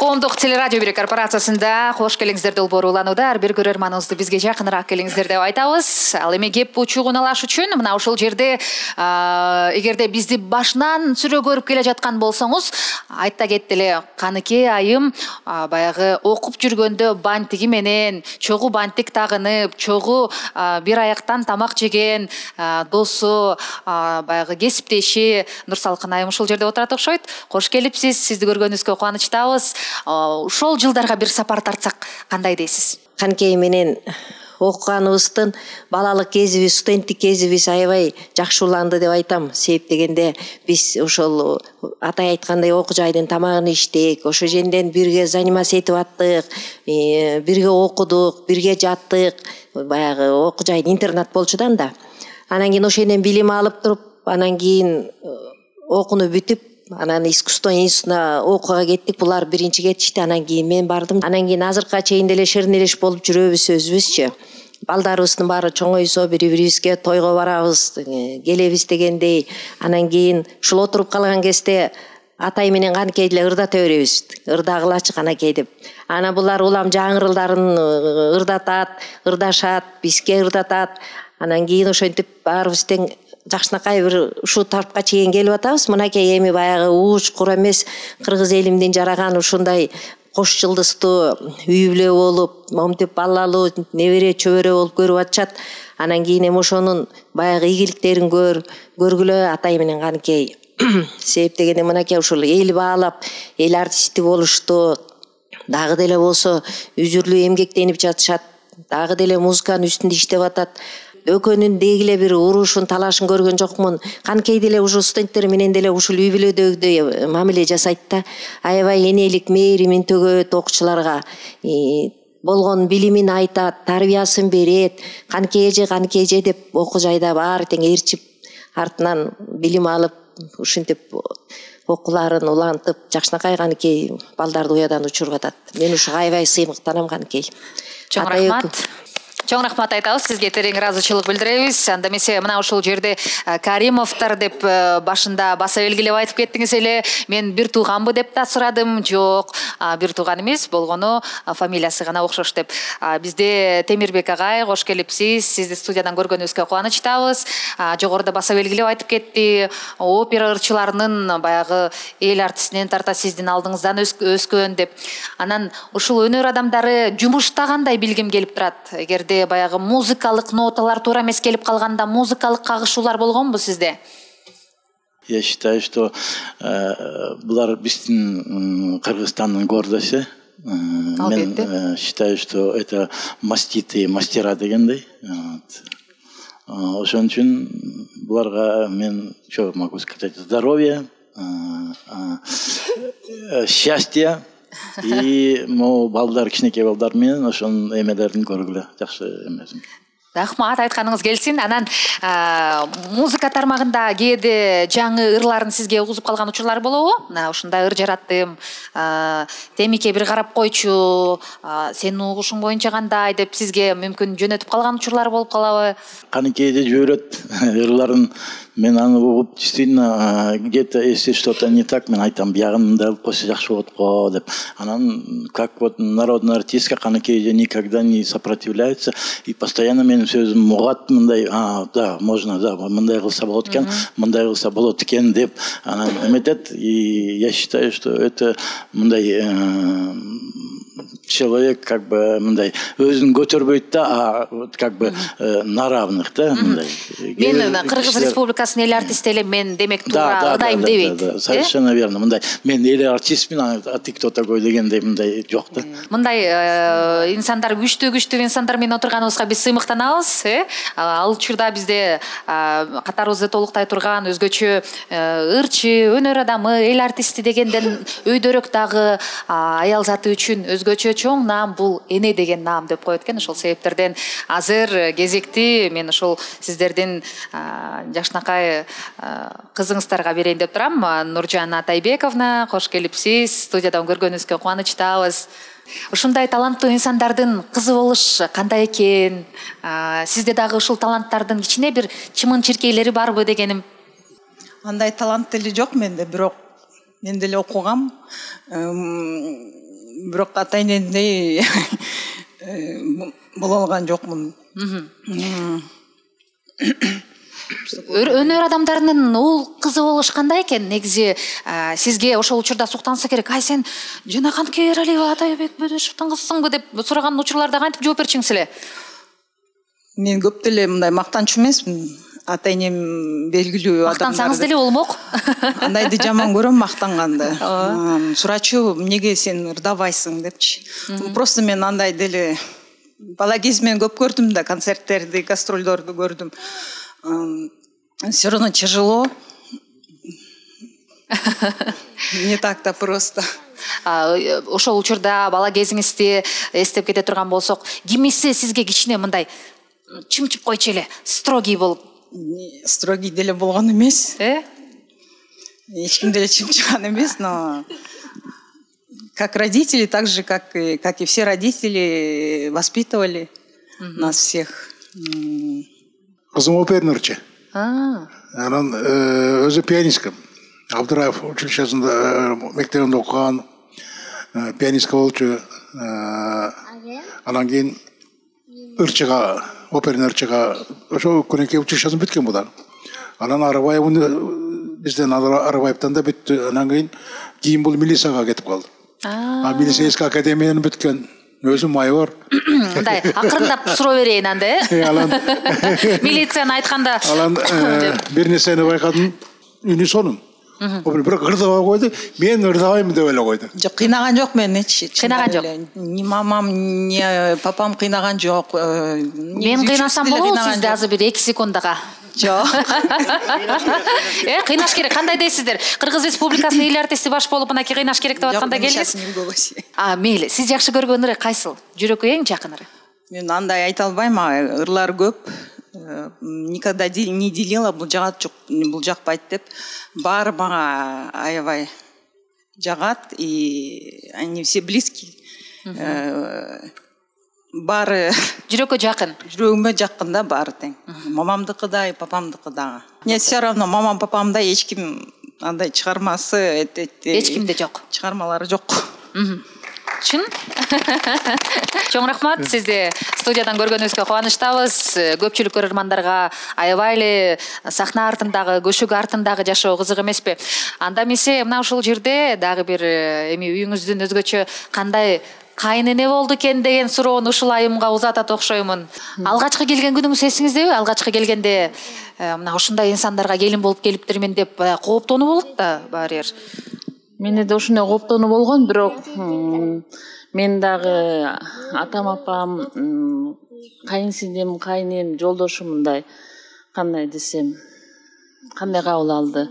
Коомдук телерадио бир корпорациясында кош келиңиздер долбоору уланууда. Ар бир көрөрманыбызды бизге жакыныраак келиңиздер деп айтабыз. Ал эми кеп учуугун алаш үчүн мына ушул жерде эгерде бизди башынан сүрө көрүп келе жаткан болсоңуз, айта кетти эле Каныкей айым баягы окуп жүргөндө бантиги менен чогуу бантик тагынып, чогуу бир аяктан тамак жеген досу, баягы кесиптеши Нурсалкын айым ушул жерде отурат окшойт. Кош келипсиз, сизди көргөнүбүзгө кубанычтабыз. Ошол жылдарга бир сапар тартсак кандай дейсиз? Каныкей менен окуганыбыздын балалык кезибиз, студенттик кезибиз аябай жакшы уланды деп айтам. Себеп дегенде биз ошол Атай айткандай окуу жайдын тамагын иштек, ошо женден бирге заниматься этип аттык, бирге окудук, бирге жаттык. Баягы окуу жайдын интернат болчу да. Анан кийин ошондон билим алып туруп, анан кийин окууну бүтүп, анан искусство институтуна окууга кеттик. Булар биринчи кетишти, анан кийин мен бардым. Анан кийин азыркыга чейин деле шернелеш болуп жүрөбүз өзүбүзчү. Балдарыбыздын баары чоңойсо бири-бирибизге тойго барабыз, келебиз дегендей. Анан кийин ушул отуруп калган кезде Атай менен Каныкей деле ырдата беребиз. Ырдагылачы Каныкей деп. Анан булар улам жаңы ырдарын ырдатат, ырдашат, бизге ырдатат. Анан кийин ошентип баарыбыз тең жакшынакай бир ушул тарапка чейин келип атабыз. Мынакей эми баягы ууч кур эмес, кыргыз элимдин жараган ушундай кош жылдыздуу үй бүлө болуп, момтип балалуу небере чөбөрө болуп көрүп атышат. Анан кийин эми ошонун баягы ийгиликтерин көргүлө Атай менен Каныкей. Себеп дегенде мынакей ушул эл баалап, эл артисти болушту. Дагы деле болсо үзүрлүү эмгектенип жатышат. Дагы деле музыканын үстүндө иштеп атат. экөөнүн деги эле бир урушун талашын көргөн жокмун. Канкей деле ушул студенттер менен деле ушул үй бүлөдөгүдөй мамиле жасайт да. Аябай энелик, мээримин төгөт окуучуларга. Болгон билимин айтат, тарбиясын берет. Канкей эже деп окуу жайда баары тең ээрчип артынан билим алып, ушинтип окууларын улантып, жакшынакай Канкей балдарды уядан учуруп атат. Мен ушу аябай сыймыктанам Канкей. Чоң рахмат. Чоң рахмат айтабыз, сизге терең ыраазычылык билдиребиз. Анда эмесе мына ушул жерде Каримовдор деп башында баса белгилеп айтып кеттиңиз эле. Мен бир тууганбы деп да сурадым. Жок, бир тууган эмес, болгону фамилиясы гана окшош деп. Бизде Темирбек агай, кош келипсиз. Сизди студиядан көргөнүбүзгө кубанычтабыз. Жогоруда баса белгилеп айтып кетти. Опера ырчыларынын баягы эл артистинен тарта сиздин алдыңыздан өскөн деп. Анан ушул өнөр адамдары жумушта кандай билгим келип турат. Эгерде баягы музыкалык ноталар туура эмес келип калганда музыкалык кагышуулар болгонбу сизде? Я считаю, что булар биздин Кыргызстандын гордосу. Мен считаю, что это маститые мастера дегендей. Ошон үчүн буларга мен что могу сказать, здоровья, счастья. И могу балдар, кичинекей балдар менен ошонун эмелерин көргүлө жакшы эмесин. Рахмат, айтканыңыз келсин. Анан музыка тармагында кээде жаңы ырларын сизге угузуп калган учурлар болобу? Ушундай ыр жараттым, темике бир карап койчу, сенин угушуң боюнча кандай деп сизге мүмкүн жөнөтүп калган учурлар болуп калабы? Каныкейде жөнөт ырларын мен аны угуп действительно где-то если что-то не так, мен айтам биягында койсо жакшы болот го деп. Анан как вот народная артистка Каныкейде никогда не сопротивляется и постоянно мен сөзүм мугат мындай, да, можно, да, мындай кылса болот экен, мындай кылса болот экен деп анан эметет. И я считаю, что это мындай человек как бы мындай өзүн көтөрбөйт да, как бы на равных, да, мындай. Мен Кыргыз Республикасынын эл артисти эле мен демек туура ырдайм дебейт. Совершенно верно. Мындай мен эл артистмин, а ты кто такой дегендей мындай жок да. Мындай инсандар күчтүү инсандар менен отурганыбызга биз сыймыктанабыз. Ал учурда бизде катарыбызды толуктай турган өзгөчө ырчы, өнөр адамы, эл артисти дегенден өйдөрөөк дагы аял заты үчүн өзгөчө чоң наам бул эне деген наам деп коет экен. Ошол себептерден азыр кезекти мен ошол сиздердин жакшынакай кызыңыздарга берейин деп турам. Нуржан Атайбековна, кош келипсиз. Студиядан көргөнүбүзгө кубанычтабыз. Ушундай таланттуу инсандардын кызы болуш кандай экен? Сизде дагы ушул таланттардын кичине бир чымын чиркейлери барбы дегеним? Андай талант деле жок менде, бирок мен деле окугам. Бирок ата-энемдей боло алган жокмун. Өнөр адамдарынын уул кызы болуш кандай экен? Негизи сизге ошол учурда суктанса керек. Ай сен жана Канкей Эралиева Атайбек Бөдөшевдин кызысыңбы деп сураган учурларда кантип жооп берчиңиз эле? Мен көп деле мындай мактанчу эмесмин. Ата-энем белгилүү адамдар. Мактансаңыз деле болмок. Андайды жаман көрөм мактанганды. Сурачу, эмнеге сен ырдабайсың депчи. Просто мен андай деле бала кезимден көп көрдүм да, концерттерди, гастролдорду көрдүм. Все равно тяжело. Не так-то просто. Ошол учурда бала кезиңизди эстеп кете турган болсок, кимиси сизге кичине мындай чымчып койчу эле, строгий болуп? Строгий деле болгон эмес. Эч ким деле чымчыган эмес, но как родители, так же, как и все родители, воспитывали нас всех. Кызым опернерчи. Анан өзү пианистка. Абдыраев училищесинде мектебинде окуган, пианистка болчу. Анан кийин ырчыга, оперный ырчыга ошо Көнекей училищесин бүткөн булар. Анан Арабаевдин бизден Арабаевден да бүттү. Анан кийин бул милицияга кетип калды. Милицейский академияны бүткөн. Өзү майор. Мындай акырындап суроо берейин анда, э? Милицияны айтканда. Алан бир нерсени байкадым, үнү сонун. Бірақ ырдабай қойды, мен ырдабаймын деп ойлап қойды. Жоқ, қинаған жоқ меніңше. Қинаған жоқ. Не мамам, не папам қинаған жоқ. Мен қинасам болу, сізді азы бір 2 секундаға. Жоқ. Қинаш керек, қандай дейсіздер? Қырғыз Республикасының ел артисі баш болып, мынаки қинаш керек деп атқанда келдіңіз? Мейлі, сіз жақшы көрген ыры қайсыл? Жүрекке ең жақын ыры? Мен андай айта албаймын, ырлар көп. Никогда не делила, бұл жағат жоқ, бұл жақпайды деп. Бары мага аябай жағат, и они все близкие. Бары жүрекке жақын. Жүрегіме жақын да бары тең. Мамамдыкы да, папамдыкы да. Не все равно мамам папамда ешкім андай шығармасы, ешкімде жоқ. Шығармалары жоқ. Чын? Чоң рахмат, сізді студиядан көргөнүбүзгө кубанычтабыз. Көпчүлүк көрөрмандарға аябай сахна артындағы, көшүк артындағы жашоо кызык эмеспи? Анда эмесе мына ушул жерде дагы бир эми үйүңүздүн өзгөчө кандай кайнене болду экен деген суроону ушул айымга узатат окшоймун. Алгачкы келген күнүңүз эсиңиздеби? Алгачкы келгенде мына ушундай инсандарга келин болуп келиптирмин деп кооптонуу болуп да баары бир. Менде де ушундай кооптонуу болгон, бирок мен дагы атам апам, кайынсиңдим, кайнем, жолдошум мындай кандай десем, кандай кабыл алды.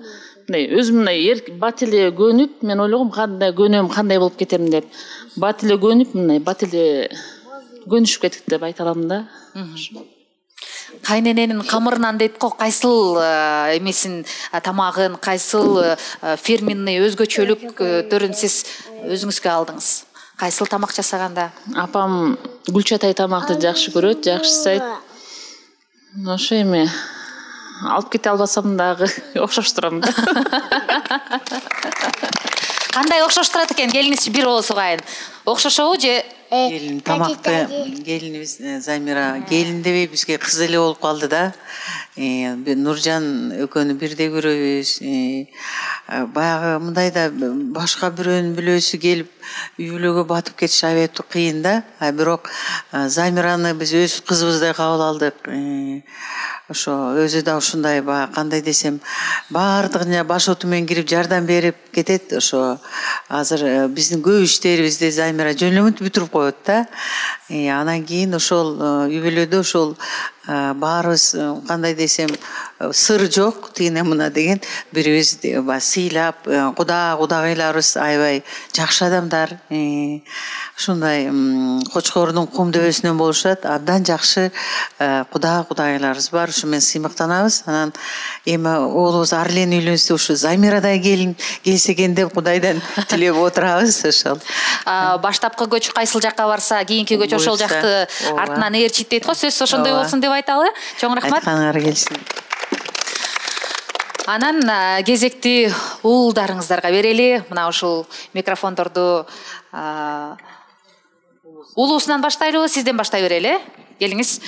Мындай өзүм мындай бат эле көнүп, мен ойлогом кандай көнөм, кандай болуп кетем деп. Бат эле көнүп, мындай бат эле көнүшүп кеттик деп айта алам да. Кайнененин камырынан дейт го, кайсыл эмесин тамагын, кайсыл фирменный өзгөчөлүктөрүн сиз өзүңүзгө алдыңыз? Кайсыл тамак жасаганда? Апам гүлчатай тамакты жакшы көрөт, жакшы жасайт. Ошо эми алып кете албасам дагы окшоштурам да. Кандай окшоштурат экен? Келиңизчи бир ооз угайын. Окшошобу же келин тамакты келинибиз Замира келин дебей бизге кыз эле болуп калды да. Нуржан экөөнү бирдей көрөбүз. Баягы мындайда башка бирөөнүн бүлөсү келип үй бүлөгө батып кетиш аябай кыйын да. Бирок Замираны биз өз кызыбыздай кабыл алдык. Ошо өзү да ушундай кандай десем баардыгына баш оту менен кирип жардам берип кетет. Ошо азыр биздин көп иштерибизди Замира жөн бүтүрүп коет да. Анан кийин ошол үй бүлөдө ошол баарыбыз кандай десем сыр жок тигине мына деген бирибизди сыйлап кудагыйларыбыз аябай жакшы адамдар. Ушундай Кочкордун кум дөбөсүнөн болушат, абдан жакшы кудагыйларыбыз бар. Ушу менен сыймыктанабыз. Анан эми оолубуз Арлен үйлөнсө ушу Замирадай келин келсе экен деп Кудайдан тилеп отурабыз ошол. Баштапкы көч кайсыл жакка барса, кийинки көч ошол жакты артынан ээрчит дейт го. Сөз ошондой болсун деп айталы. Чоң рахмат. Айтканыңар келсин. Анан кезекти уулдарыңыздарга берели. Мына ушул микрофондорду улуусунан баштайлыбы, сизден баштай берели. Келиңиз.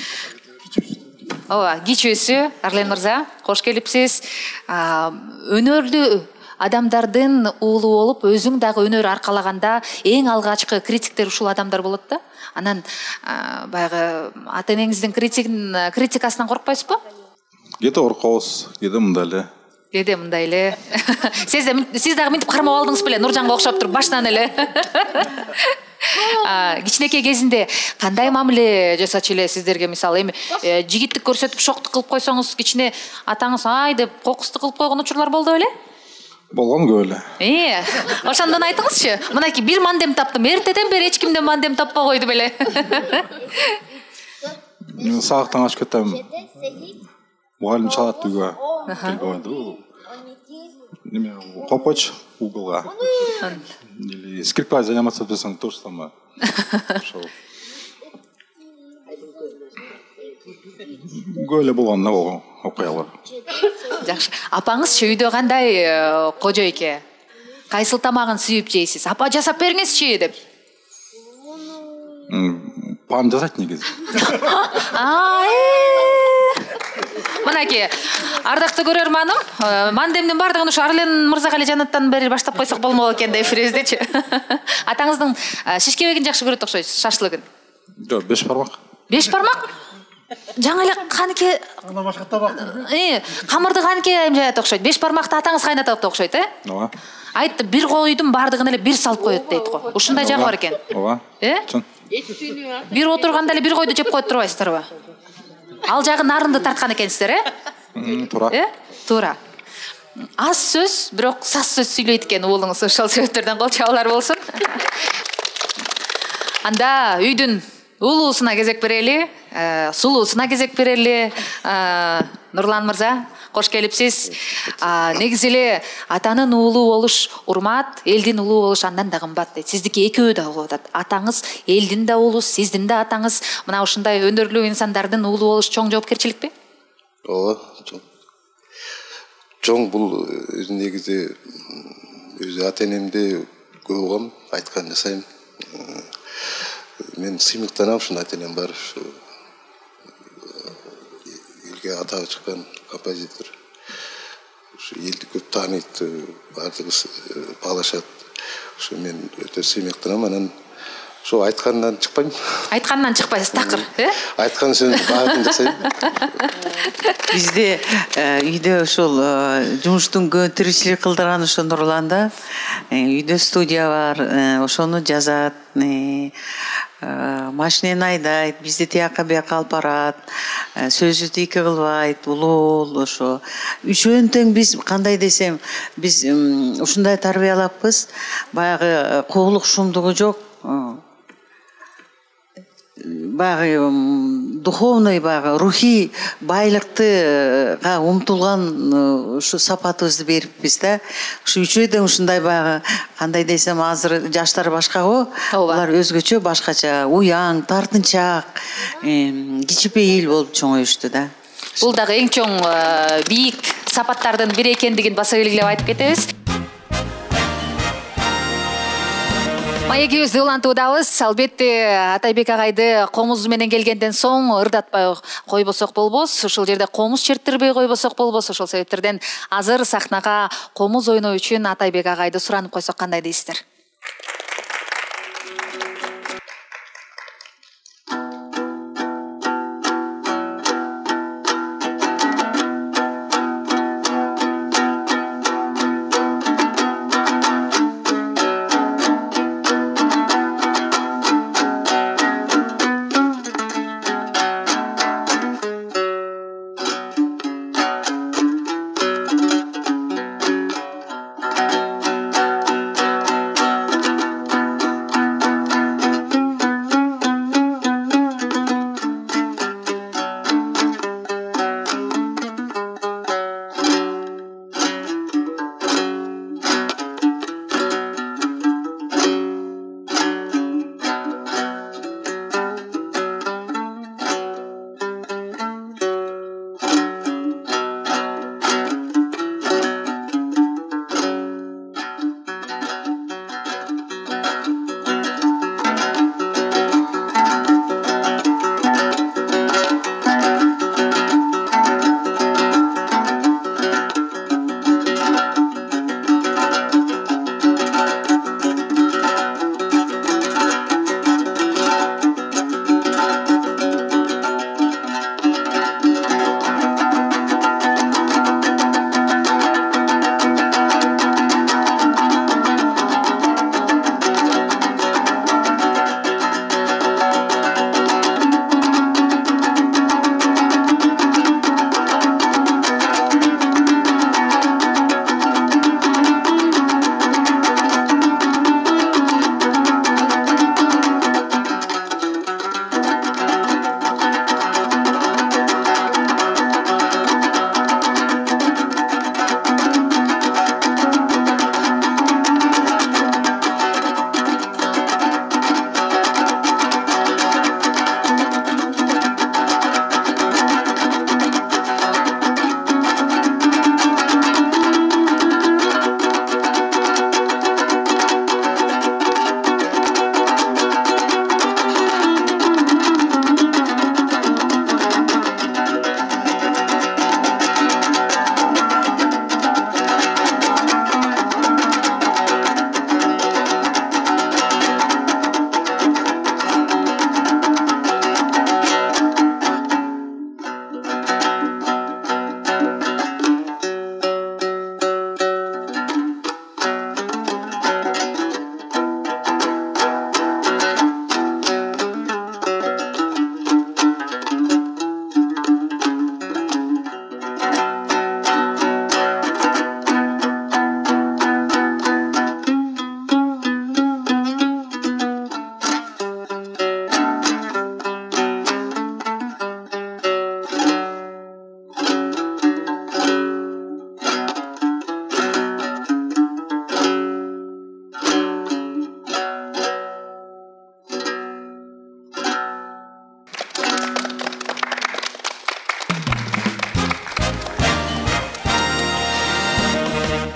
Ооба, кичүүсү Арлен мырза, кош келипсиз. Өнөрлүү адамдардын уулу болуп, өзүң дагы өнөр аркалаганда эң алгачкы критиктер ушул адамдар болот да. Анан баягы ата энеңиздин критикасынан коркпойсузбу? Кээде коркобуз, кээде мындай эле. Кээде мындай эле. Сиз дагы мынтип кармап алдыңыз беле, Нуржанга окшоп туруп баштан эле. Кичинекей кезинде кандай мамиле жасачу эле сиздерге? Мисалы эми жигиттик көрсөтүп шоктук кылып койсоңуз, кичине атаңыз ай деп кокусту кылып койгон учурлар болду беле? Болгон көп эле. Ошондон айтыңызчы. Мынакей бир мандем таптым, эртеден бери эч кимден мандем таппай койду беле. Саактан ашып кетем. Мугалим чалат үйгө. Келбойду. Неме копоч уголга. Или скрипкой заниматься десең то же самое. Гөле болгон окуялар. Жакшы. Апаңызчы үйдө кандай кожо эке? Кайсыл тамагын сүйүп жейсиз? Апа жасап бериңизчи деп. Пам жасайт негизи. Мынакей, ардактуу көрөрманым, мандемдин бардыгын ушу Арлен мырзага эле жанаттан бери баштап койсок болмок экен деп эфирибиздечи. Атаңыздын шишкебегин жакшы көрөт окшойсуз, шашлыгын. Жок, 5 бармак. 5 бармак? жаңа эле канеке ана башка табак камырды канеке айым жаят окшойт, 5 бармакты атаңыз кайнатат окшойт, ооба айтты, бир койдун бардыгын эле бир салып коет дейт го. Ушундай жагы бар экен. ооба чын Бир отурганда эле бир койду жеп коюп турбайсыздарбы? Ал жагы нарынды тарткан экенсиздер, туура туура. Аз сөз, бирок саз сөз сүйлөйт экен уулуңуз, ошол себептерден кол чабуулар болсун. Анда үйдүн улуусуна кезек берели, сулуусуна кезек берели. Нурлан мырза, кош келипсиз. Негизи эле атанын уулу болуш урмат, элдин уулу болуш андан да кымбат дейт. Сиздики экөө да болуп атат. Атаңыз элдин да уулу, сиздин да атаңыз. Мына ушундай өнөрлүү инсандардын уулу болуш чоң жоопкерчиликпи? Ооба, чоң бул негизи өзү ата энемди көп угам, айткан жасайм. Мен сыймыктанам, ушундай ата энем бар. Элге атагы чыккан композитор. Ушу элди көп тааныйт, баардыгы баалашат. Ушу мен өтө сыймыктанам, анан ошо айткандан чыкпайм. Айткандан чыкпайсыз, такыр, Айткан сөзүн баарын жасайм. Бизде үйдө ошол жумуштун көп тиричилик кылдырган ошо Нурланда. Үйдө студия бар, ошону жазат, машинени айдайт, бизди тияка бияка алып барат, сөзү тийке кылбайт, улуу ошо. Үчөөнү тең биз кандай десем, биз ушундай тарбиялаппыз, баягы коолук шумдугу жок. Баягы духовный, баягы рухий байлыкты умтулган ушу сапатыбызды бериппиз да. Ушу үчөөдөн ушундай баягы кандай десем, азыр жаштар башка го, алар өзгөчө башкача, уяң, тартынчаак, кичипейил болуп чоңоюшту да. Бул дагы эң чоң бийик сапаттардын бири экендигин баса белгилеп айтып кетебиз. Маегибизди улантуудабыз. Албетте Атайбек агайды комуз менен келгенден соң ырдатпай койбосок болбос. Ушул жерде комуз чертирбей койбосок болбос. Ошол себептерден азыр сахнага комуз ойноо үчүн Атайбек агайды суранып койсок кандай дейсиздер?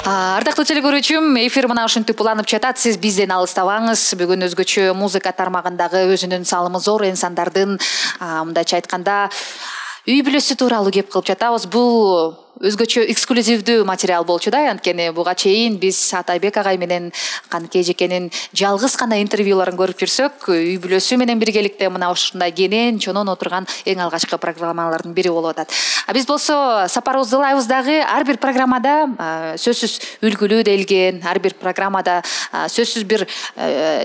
Ардактуу телекөрүүчүм, эфир мына ушинтип уланып жатат. Сиз бизден алыстабаңыз. Бүгүн өзгөчө музыка тармагындагы өзүнүн салымы зор инсандардын, мындайча айтканда, үй бүлөсү тууралуу кеп кылып жатабыз. Бул өзгөчө эксклюзивдүү материал болчу да. Анткени буга чейин биз Атайбек агай менен Каныкей эжекенин жалгыз гана интервьюларын көрүп жүрсөк, үй бүлөсү менен биргеликте мына ушундай кенен чонон отурган эң алгачкы программалардын бири болуп атат. Биз болсо сапарыбызды ылайбыз дагы. Ар бир программада сөзсүз үлгүлүү делген, ар бир программада сөзсүз бир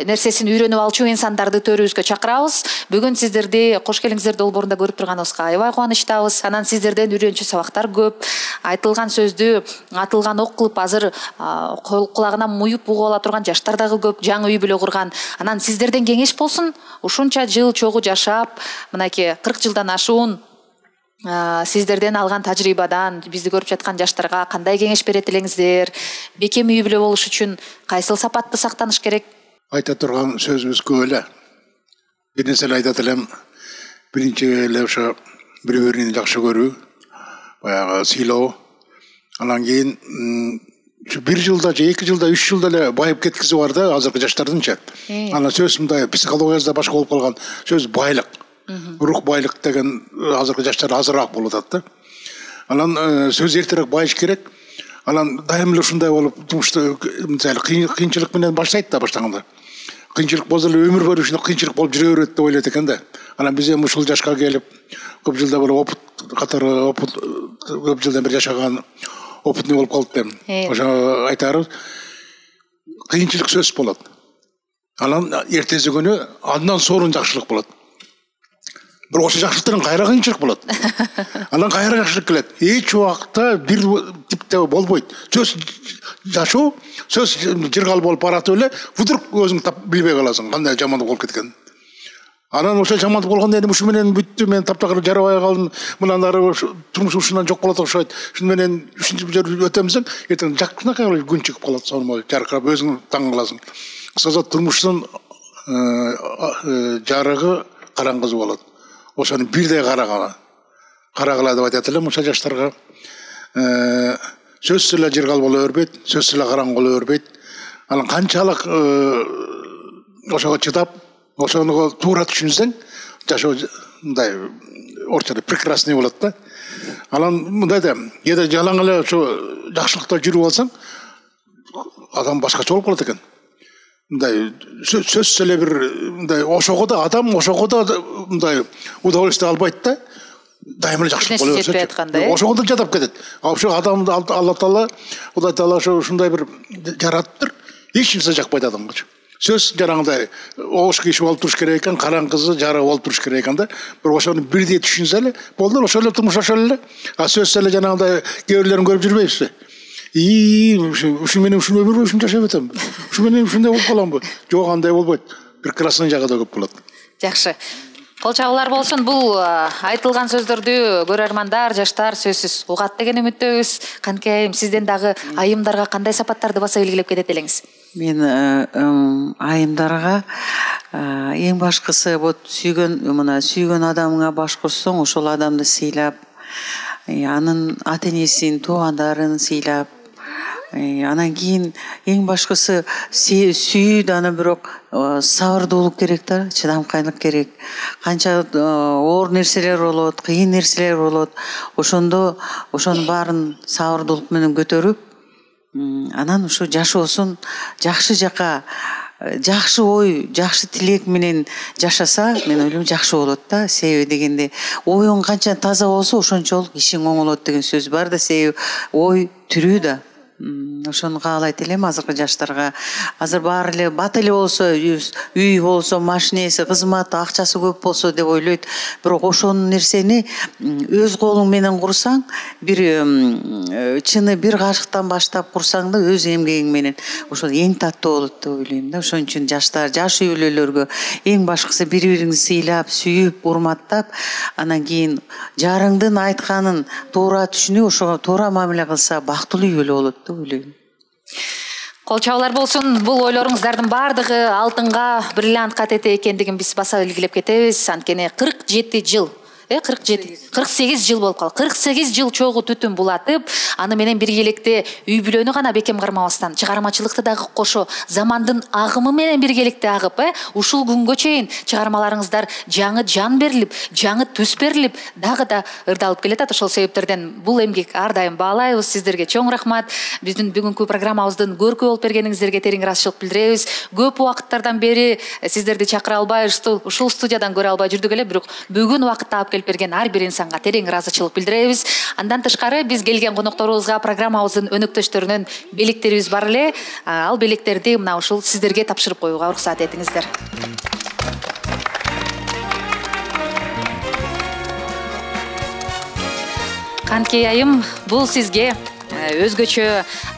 нерсесин үйрөнүп алчу инсандарды төрүбүзгө чакырабыз. Бүгүн сиздерди кош келиңиздер долбоорунда көрүп турганыбызга аябай кубанычтабыз. Анан сиздерден үйрөнчү сабактар көп. Айтылган сөздү атылган ок кылып азыр кулагына муюп угуп ала турган жаштар дагы көп, жаңы үй бүлө курган. Анан сиздерден кеңеш болсун. Ушунча жыл чогуу жашап, мынакей 40 жылдан ашуун сиздерден алган тажрыйбадан бизди көрүп жаткан жаштарга кандай кеңеш берет элеңиздер? Бекем үй бүлө болуш үчүн кайсыл сапатты сактаныш керек? Айта турган сөзүбүз көп эле. Бир нерсе айтат элем. Биринчи эле ошо бири-бирин жакшы көрүү, баягы сыйлоо. Анан кийин 1 жылда же 2 жылда 3 жылда эле байып кеткизи бар да азыркы жаштардынча. Анан сөз мындай психологияда башка болуп калган сөз байлык. Рух байлык деген азыркы жаштар азыраак болуп атат да. Анан сөз эртерээк байыш керек. Анан дайым эле ушундай болуп турмушту мисалы кыйынчылык менен баштайт да баштаганда. Кыйынчылык болсо эле өмүр бою ушундай кыйынчылык болуп жүрө берет деп ойлойт экен да. Анан биз эми ушул жашка келип көп жылда бир опыт катары көп жылдан бери жашаган опытный болуп калып эми. Ошо айтарым, кыйынчылык сөз болот. Анан эртеси күнү андан сонун жакшылык болот. Бирок ошо жакшылыктан кайра кыйынчылык болот. Анан кайра жакшылык келет. Эч убакта бир типте болбойт. Сөз жашоо, сөз жыргал болуп баратып эле, вдруг өзүң билбей каласың кандай жамандык болуп кеткен. Анан ошо жамандык болгондон кийин ушу менен бүттү, мен таптакыр жарабай калдым. Мындан ары турмуш ушунан жок болот окшойт. Шуну менен 3-жыл өтөмүз, эртең жакшынакай күн чыгып калат, сонун жаркырап өзүң таң каласың. Кысказа турмуштун жарыгы караңгысы болот. Ошону бирдей карагыла деп айтат элем ошо жаштарга. Сөзсүз эле жыргал боло бербейт, сөзсүз эле караңгы боло бербейт. Анан канчалык ошого чыдап, ошону туура түшүнсөң, жашоо мындай орчада прекрасный болот да. Анан мындай да, кээде жалаң эле ошо жакшылыкта жүрүп алсаң, адам башкача болуп калат экен. Мындай сөзсүз эле бир мындай ошого да адам ошого да мындай удовольствие албайт да. Дайым эле жакшылык боло берсе, ошого да жадап кетет. Ошо адамды Алла Таала, Кудай Таала ушундай бир жараттыр. Эч нерсе жакпайт адамга. Сөз жараңдай ош киши болуп туруш керек экен, караңгысы жарыгы болуп туруш керек экен да. Бирок ошону бирдей түшүнсө эле болду, ошо эле турмуш ошол эле. Сөз эле жанагындай кээ бирлерин көрүп жүрбөйбүзбү? Ушу менен ушуну өмүр бою ушунча жашап атам. Ушу менен ушундай болуп каламбы? Жок, андай болбойт. Прекрасный жагы да көп болот. Жакшы. Кол чабуулар болсун. Бул айтылган сөздөрдү көрөрмандар, жаштар сөзсүз угат деген үмүттөбүз. Каныкей айым, сизден дагы айымдарга кандай сапаттарды баса белгилеп кетет элеңиз? Мен айымдарга эң башкысы сүйгөн адамыңа баш кошсоң, ошол адамды сыйлап, анын ата энесин, туугандарын сыйлап, анан кийин эң башкысы сүйүү даны, бирок сабырдуулук керек да, чыдамкайлык керек. Канча оор нерселер болот, кыйын нерселер болот, ошондо ошонун баарын сабырдуулук менен көтөрүп, анан ушу жашоосун жакшы жака, жакшы ой, жакшы тилек менен жашаса, мен ойлойм жакшы болот да. Себеби дегенде, оюң канча таза болсо, ошончолук ишиң оңолот деген сөз бар да. Себеби ой тирүү да. Ошону каалайт элем азыркы жаштарга. Азыр баары эле бат эле болсо, үй болсо, машинеси, кызматы, акчасы көп болсо деп ойлойт. Бирок ошол нерсени өз колуң менен курсаң, бир чыны бир кашыктан баштап курсаң да өз эмгегиң менен ошол эң таттуу болот деп ойлойм да. Ошон үчүн жаштар, жаш үй бүлөлөргө эң башкысы бири-бириңди сыйлап, сүйүп, урматтап, анан кийин жарыңдын айтканын туура түшүнүп, ошого туура мамиле кылса, бактылуу үй бүлө болот деп ойлойм. Кол чабуулар болсун. Бул ойлоруңуздардын баардыгы алтынга, бриллиантка тете экендигин биз баса белгилеп кетебиз. Анткени 47 жыл 48 жыл болуп калды. 48 жыл чогуу түтүн булатып, аны менен биргеликте үй бүлөнү гана бекем кармабастан, чыгармачылыкты дагы кошо замандын агымы менен биргеликте агып, ушул күнгө чейин чыгармаларыңыздар жаңы жан берилип, жаңы түс берилип, дагы да ырдалып келатат. Ошол себептерден бул эмгек ар дайым баалайбыз. Сиздерге чоң рахмат. Биздин бүгүнкү программабыздын көркү болуп бергениңиздерге терең ыраазычылык билдиребиз. Көп убакыттардан бери сиздерди чакыра албай, ушул студиядан көрө албай жүрдүк эле, бирок бүгүн убакытта алып келип берген ар бир инсанга терең ыраазычылык билдиребиз. Андан тышкары биз келген конокторубузга программабыздын өнөктөштөрүнөн белектерибиз бар эле. Ал белектерди мына ушул сиздерге тапшырып коюуга уруксат этиңиздер. Канкей айым, бул сизге өзгөчө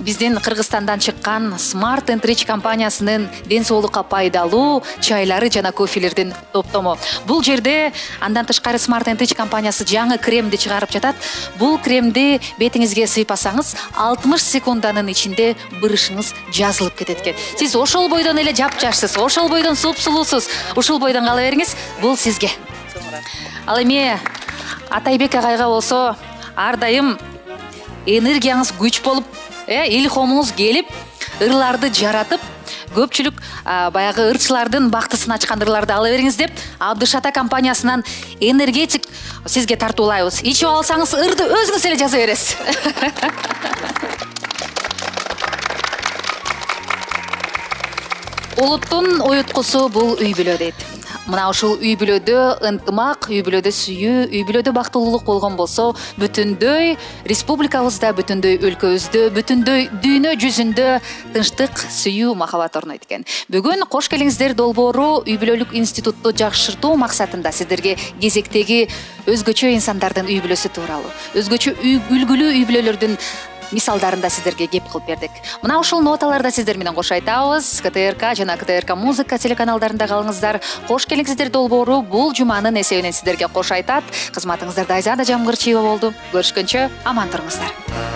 биздин Кыргызстандан чыккан Smart & Rich компаниясынын ден соолукка пайдалуу чайлары жана кофелердин топтому. Бул жерде андан тышкары Smart & Rich компаниясы жаңы кремди чыгарып жатат. Бул кремди бетиңизге сыйпасаңыз 60 секунданын ичинде бырышыңыз жазылып кетет экен. Сиз ошол бойдон эле жапжашсыз, ошол бойдон супсулуусуз, ушул бойдон кала бериңиз. Бул сизге. Ал эми Атайбек агайга болсо ар дайым энергияңыз күч болуп, илхомуңуз келип, ырларды жаратып, көпчүлүк баягы ырчылардын бактысын ачкан ырларды ала бериңиз деп, Абдышата компаниясынан энергетик сизге тартуулайбыз. Ичип алсаңыз ырды өзүңүз эле жаза бересиз. Улуттун уюткусу бул үй бүлө дейт. Мына ушул үй бүлөдө ынтымак, үй бүлөдө сүйүү, үй бүлөдө бактылуулук болгон болсо, бүтүндөй республикабызда, бүтүндөй өлкөбүздө, бүтүндөй дүйнө жүзүндө тынчтык, сүйүү, махабат орнойт экен. Бүгүн кош келиңиздер долбоору үй бүлөлүк институтту жакшыртуу максатында сиздерге кезектеги өзгөчө инсандардын үй бүлөсү тууралуу, өзгөчө үлгүлүү үй бүлөлөрдүн мисалдарында сиздерге кеп кылып бердик. Мына ушул ноталарда сиздер менен кош айтабыз. КТРК жана КТРК музыка телеканалдарында калыңыздар. Кош келиңиздер долбоору бул жуманын эсебинен сиздерге кош айтат. Кызматыңыздарда Айзада Жамгырчиева болду. Көрүшкөнчө аман туруңуздар.